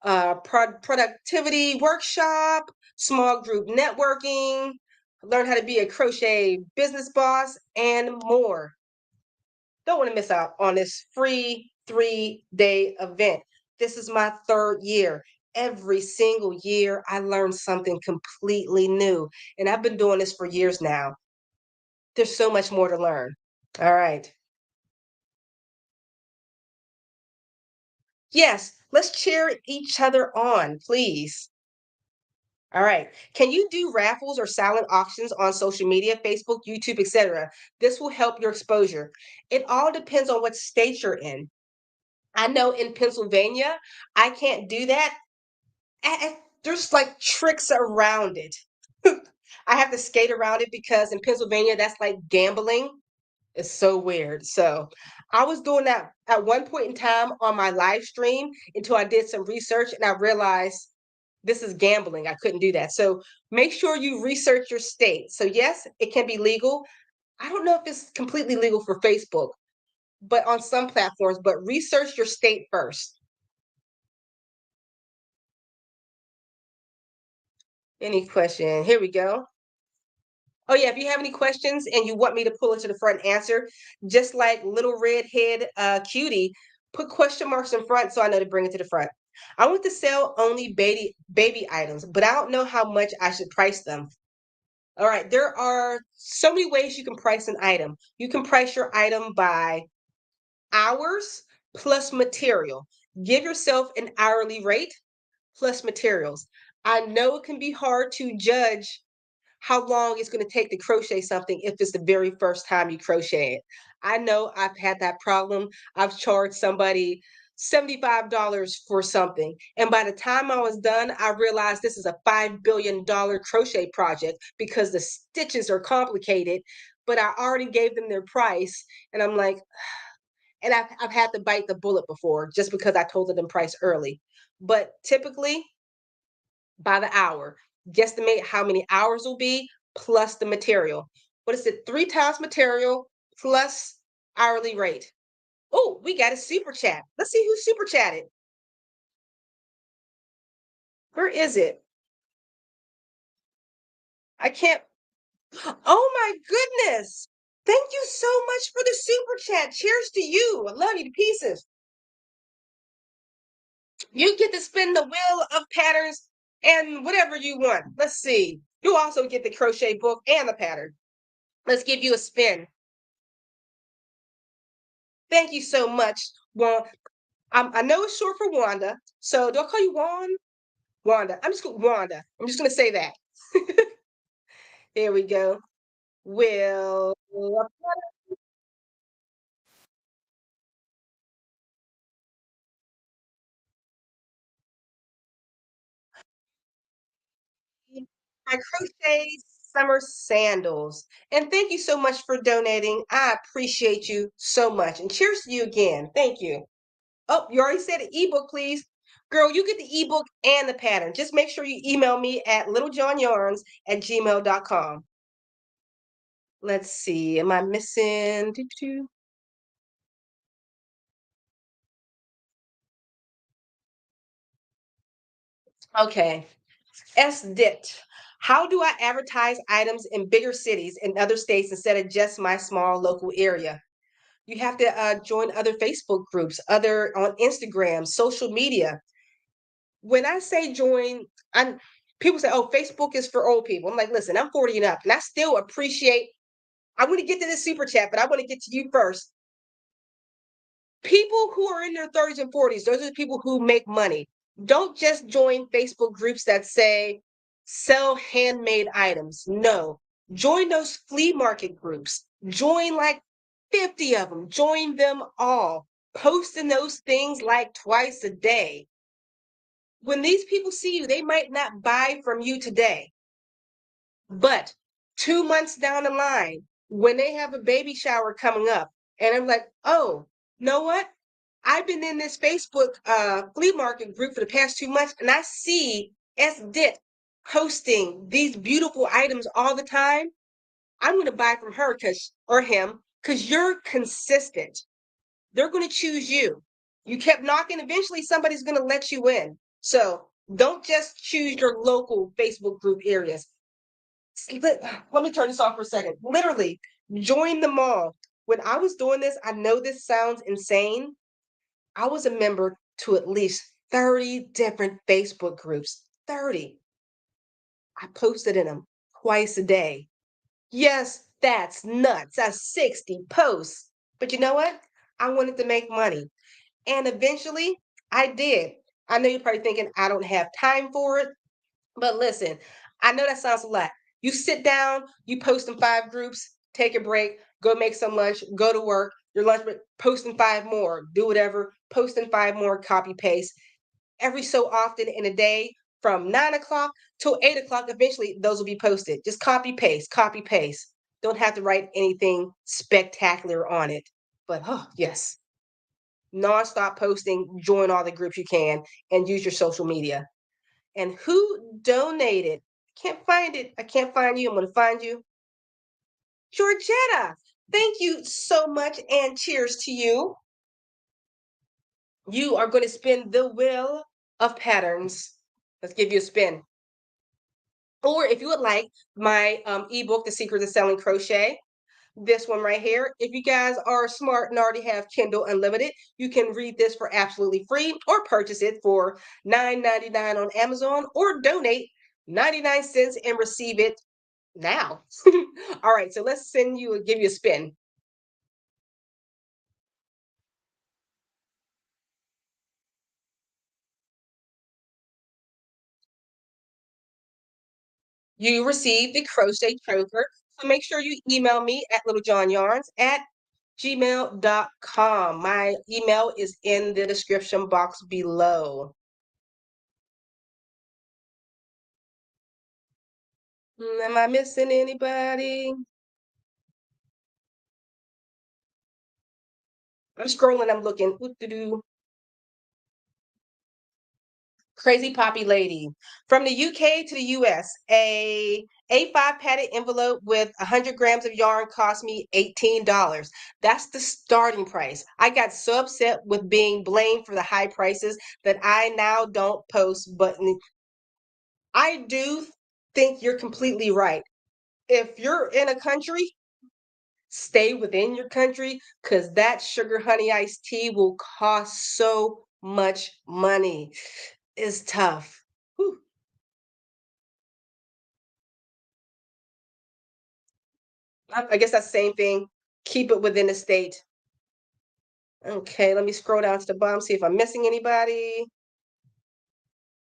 Productivity workshop, small group networking, learn how to be a crochet business boss, and more. Don't want to miss out on this free 3-day event. This is my third year. Every single year, I learn something completely new. And I've been doing this for years now. There's so much more to learn. All right. Yes, let's cheer each other on, please. All right. Can you do raffles or silent auctions on social media, Facebook, YouTube, etc.? This will help your exposure. It all depends on what state you're in. I know in Pennsylvania, I can't do that. There's like tricks around it. I have to skate around it because in Pennsylvania, that's like gambling. It's so weird. So I was doing that at one point in time on my live stream until I did some research and I realized this is gambling. I couldn't do that. So make sure you research your state. So yes, it can be legal. I don't know if it's completely legal for Facebook, but on some platforms, but research your state first. Any question? Here we go. Oh yeah, if you have any questions and you want me to pull it to the front and answer, just like little redhead cutie, put question marks in front so I know to bring it to the front. I want to sell only baby items, but I don't know how much I should price them. All right, there are so many ways you can price an item. You can price your item by hours plus material. Give yourself an hourly rate plus materials. I know it can be hard to judge how long it's going to take to crochet something if it's the very first time you crochet it. I know I've had that problem. I've charged somebody $75 for something. And by the time I was done, I realized this is a $5 billion crochet project because the stitches are complicated, but I already gave them their price. And I'm like, and I've had to bite the bullet before just because I told them price early. But typically, by the hour. Guesstimate how many hours will be plus the material. What is it? 3 times material plus hourly rate. Oh, we got a super chat. Let's see who super chatted. Where is it? I can't. Oh my goodness. Thank you so much for the super chat. Cheers to you. I love you to pieces. You get to spin the wheel of patterns and whatever you want. Let's see. You also get the crochet book and the pattern. Let's give you a spin. Thank you so much. Well, I know it's short for Wanda, so do I call you Wanda? Wanda. I'm just gonna say that. There we go. Will I crochet summer sandals. And thank you so much for donating. I appreciate you so much. And cheers to you again. Thank you. Oh, you already said an ebook, please. Girl, you get the ebook and the pattern. Just make sure you email me at littlejohnyarns@gmail.com. Let's see. Am I missing? Okay. SDIT. How do I advertise items in bigger cities in other states instead of just my small local area? You have to join other Facebook groups, other on Instagram, social media. When I say join, I'm people say, "Oh, Facebook is for old people." I'm like, listen, I'm 40 and up, and I still appreciate. I want to get to this super chat, but I want to get to you first. People who are in their 30s and 40s, those are the people who make money. Don't just join Facebook groups that say sell handmade items. No, join those flea market groups. Join like 50 of them. Join them all. Posting those things like twice a day. When these people see you, they might not buy from you today, but 2 months down the line, when they have a baby shower coming up, and I'm like, oh, know what? I've been in this Facebook flea market group for the past 2 months, and I see S. Dit posting these beautiful items all the time. I'm going to buy from her because or him because you're consistent. They're going to choose you. You kept knocking. Eventually, somebody's going to let you in. So don't just choose your local Facebook group areas. Let me turn this off for a second. Literally, join them all. When I was doing this, I know this sounds insane. I was a member to at least 30 different Facebook groups. 30. I posted in them twice a day. Yes, that's nuts. That's 60 posts. But you know what? I wanted to make money. And eventually I did. I know you're probably thinking I don't have time for it. But listen, I know that sounds a lot. You sit down, you post in 5 groups, take a break, go make some lunch, go to work, your lunch break, post in 5 more, do whatever, post in 5 more, copy paste. Every so often in a day, from 9 o'clock till 8 o'clock, eventually those will be posted. Just copy paste, copy paste. Don't have to write anything spectacular on it. But oh yes, nonstop posting, join all the groups you can, and use your social media. And who donated? Can't find it. I can't find you. I'm going to find you. Georgetta, thank you so much. And cheers to you. You are going to spin the wheel of patterns. Let's give you a spin. Or if you would like my ebook, The Secret of Selling Crochet, this one right here. If you guys are smart and already have Kindle Unlimited, you can read this for absolutely free or purchase it for $9.99 on Amazon or donate 99 cents and receive it now. All right, so let's give you a spin. You received the crochet choker. So make sure you email me at littlejohnyarns@gmail.com. My email is in the description box below. Am I missing anybody? I'm scrolling, I'm looking. Ooh-doo-doo. Crazy Poppy Lady. From the UK to the US, a A5 padded envelope with 100 grams of yarn cost me $18. That's the starting price. I got so upset with being blamed for the high prices that I now don't post, but I do think you're completely right. If you're in a country, stay within your country because that sugar honey iced tea will cost so much money. It's tough. Whew. I guess that's the same thing. Keep it within the state. Okay, let me scroll down to the bottom, see if I'm missing anybody.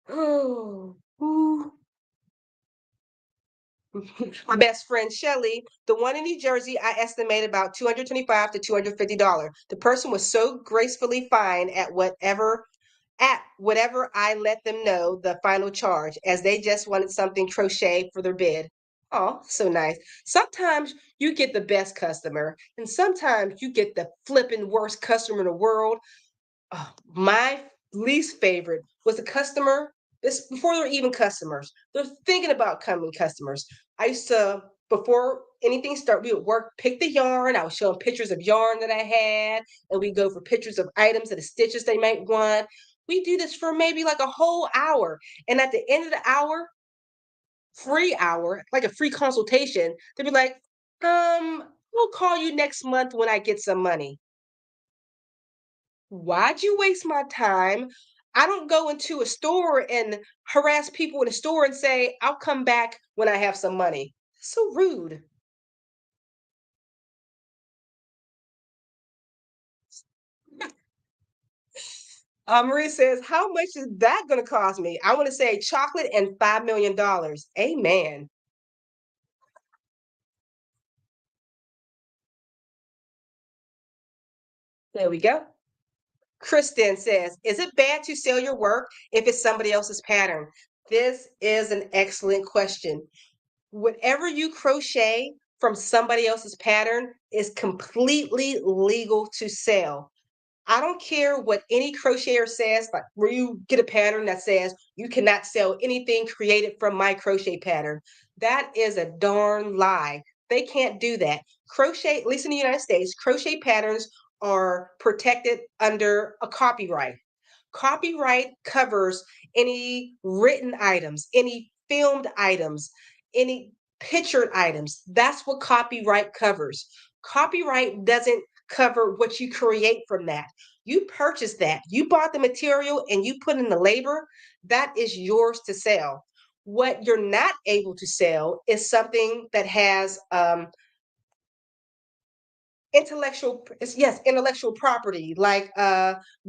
Oh, ooh. My best friend Shelly, the one in New Jersey, I estimated about $225 to $250. The person was so gracefully fine at whatever I let them know the final charge, as they just wanted something crochet for their bid. Oh, so nice. Sometimes you get the best customer, and sometimes you get the flipping worst customer in the world. Oh, my Least favorite was a customer. This before they're even customers. They're thinking about coming customers. I used to before anything start, we would work, pick the yarn. I was showing pictures of yarn that I had, and we go for pictures of items and the stitches they might want. We do this for maybe like a whole hour. And at the end of the hour, free hour, like a free consultation, they'd be like, we'll call you next month when I get some money. Why'd you waste my time? I don't go into a store and harass people in the store and say, I'll come back when I have some money. So rude. Marie says, how much is that going to cost me? I want to say chocolate and $5 million. Amen. There we go. Kristen says, is it bad to sell your work if it's somebody else's pattern? This is an excellent question. Whatever you crochet from somebody else's pattern is completely legal to sell. I don't care what any crocheter says, like where you get a pattern that says you cannot sell anything created from my crochet pattern. That is a darn lie. They can't do that. Crochet, at least in the United States, crochet patterns are protected under a copyright. Copyright covers any written items, any filmed items, any pictured items. That's what copyright covers. Copyright doesn't cover what you create from that. You purchased that, you bought the material and you put in the labor, that is yours to sell. What you're not able to sell is something that has intellectual property like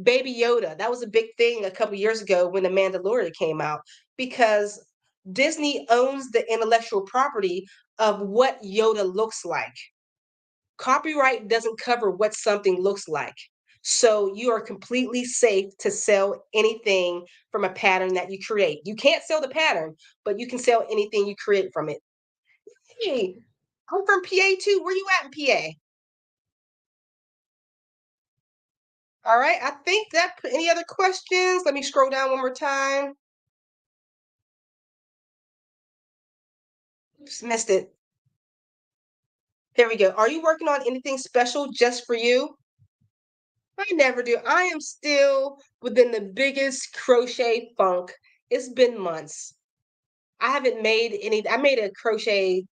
Baby Yoda. That was a big thing a couple years ago when the Mandalorian came out because Disney owns the intellectual property of what Yoda looks like. Copyright doesn't cover what something looks like. So you are completely safe to sell anything from a pattern that you create. You can't sell the pattern, but you can sell anything you create from it. Hey, I'm from PA too. Where you at in PA? All right. I think that any other questions? Let me scroll down one more time. Oops, missed it. Here we go. Are you working on anything special just for you? I never do. I am still within the biggest crochet funk. It's been months. I haven't made any. I made a crochet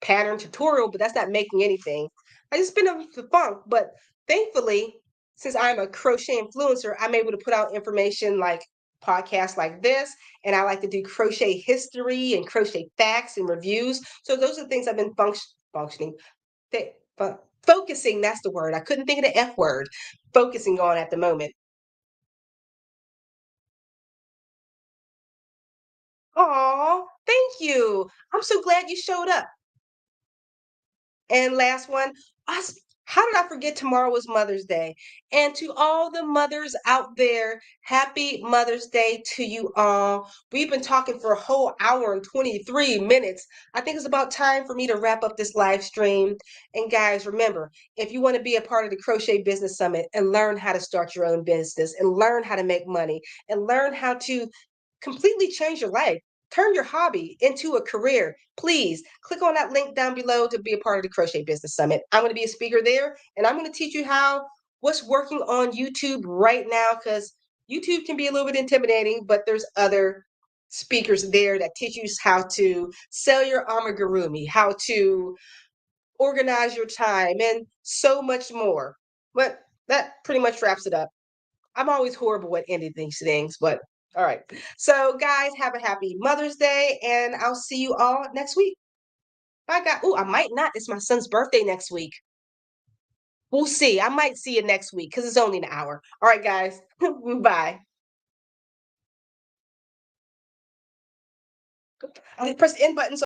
pattern tutorial, but that's not making anything. I just been in the funk. But thankfully, since I'm a crochet influencer, I'm able to put out information like podcasts like this, and I like to do crochet history and crochet facts and reviews. So those are the things I've been functioning, focusing. That's the word. I couldn't think of the F word. Focusing on at the moment. Oh, thank you. I'm so glad you showed up. And last one, how did I forget tomorrow was Mother's Day? And to all the mothers out there, happy Mother's Day to you all. We've been talking for a whole hour and 23 minutes. I think it's about time for me to wrap up this live stream. And guys, remember, if you want to be a part of the Crochet Business Summit and learn how to start your own business and learn how to make money and learn how to completely change your life, turn your hobby into a career, please click on that link down below to be a part of the Crochet Business Summit. I'm going to be a speaker there and I'm going to teach you how what's working on YouTube right now because YouTube can be a little bit intimidating, but there's other speakers there that teach you how to sell your amigurumi, how to organize your time, and so much more. But that pretty much wraps it up. I'm always horrible at ending these things, but all right. So, guys, have a happy Mother's Day, and I'll see you all next week. Bye, guys. Oh, I might not. It's my son's birthday next week. We'll see. I might see you next week because it's only an hour. All right, guys. Bye. I press the end button. So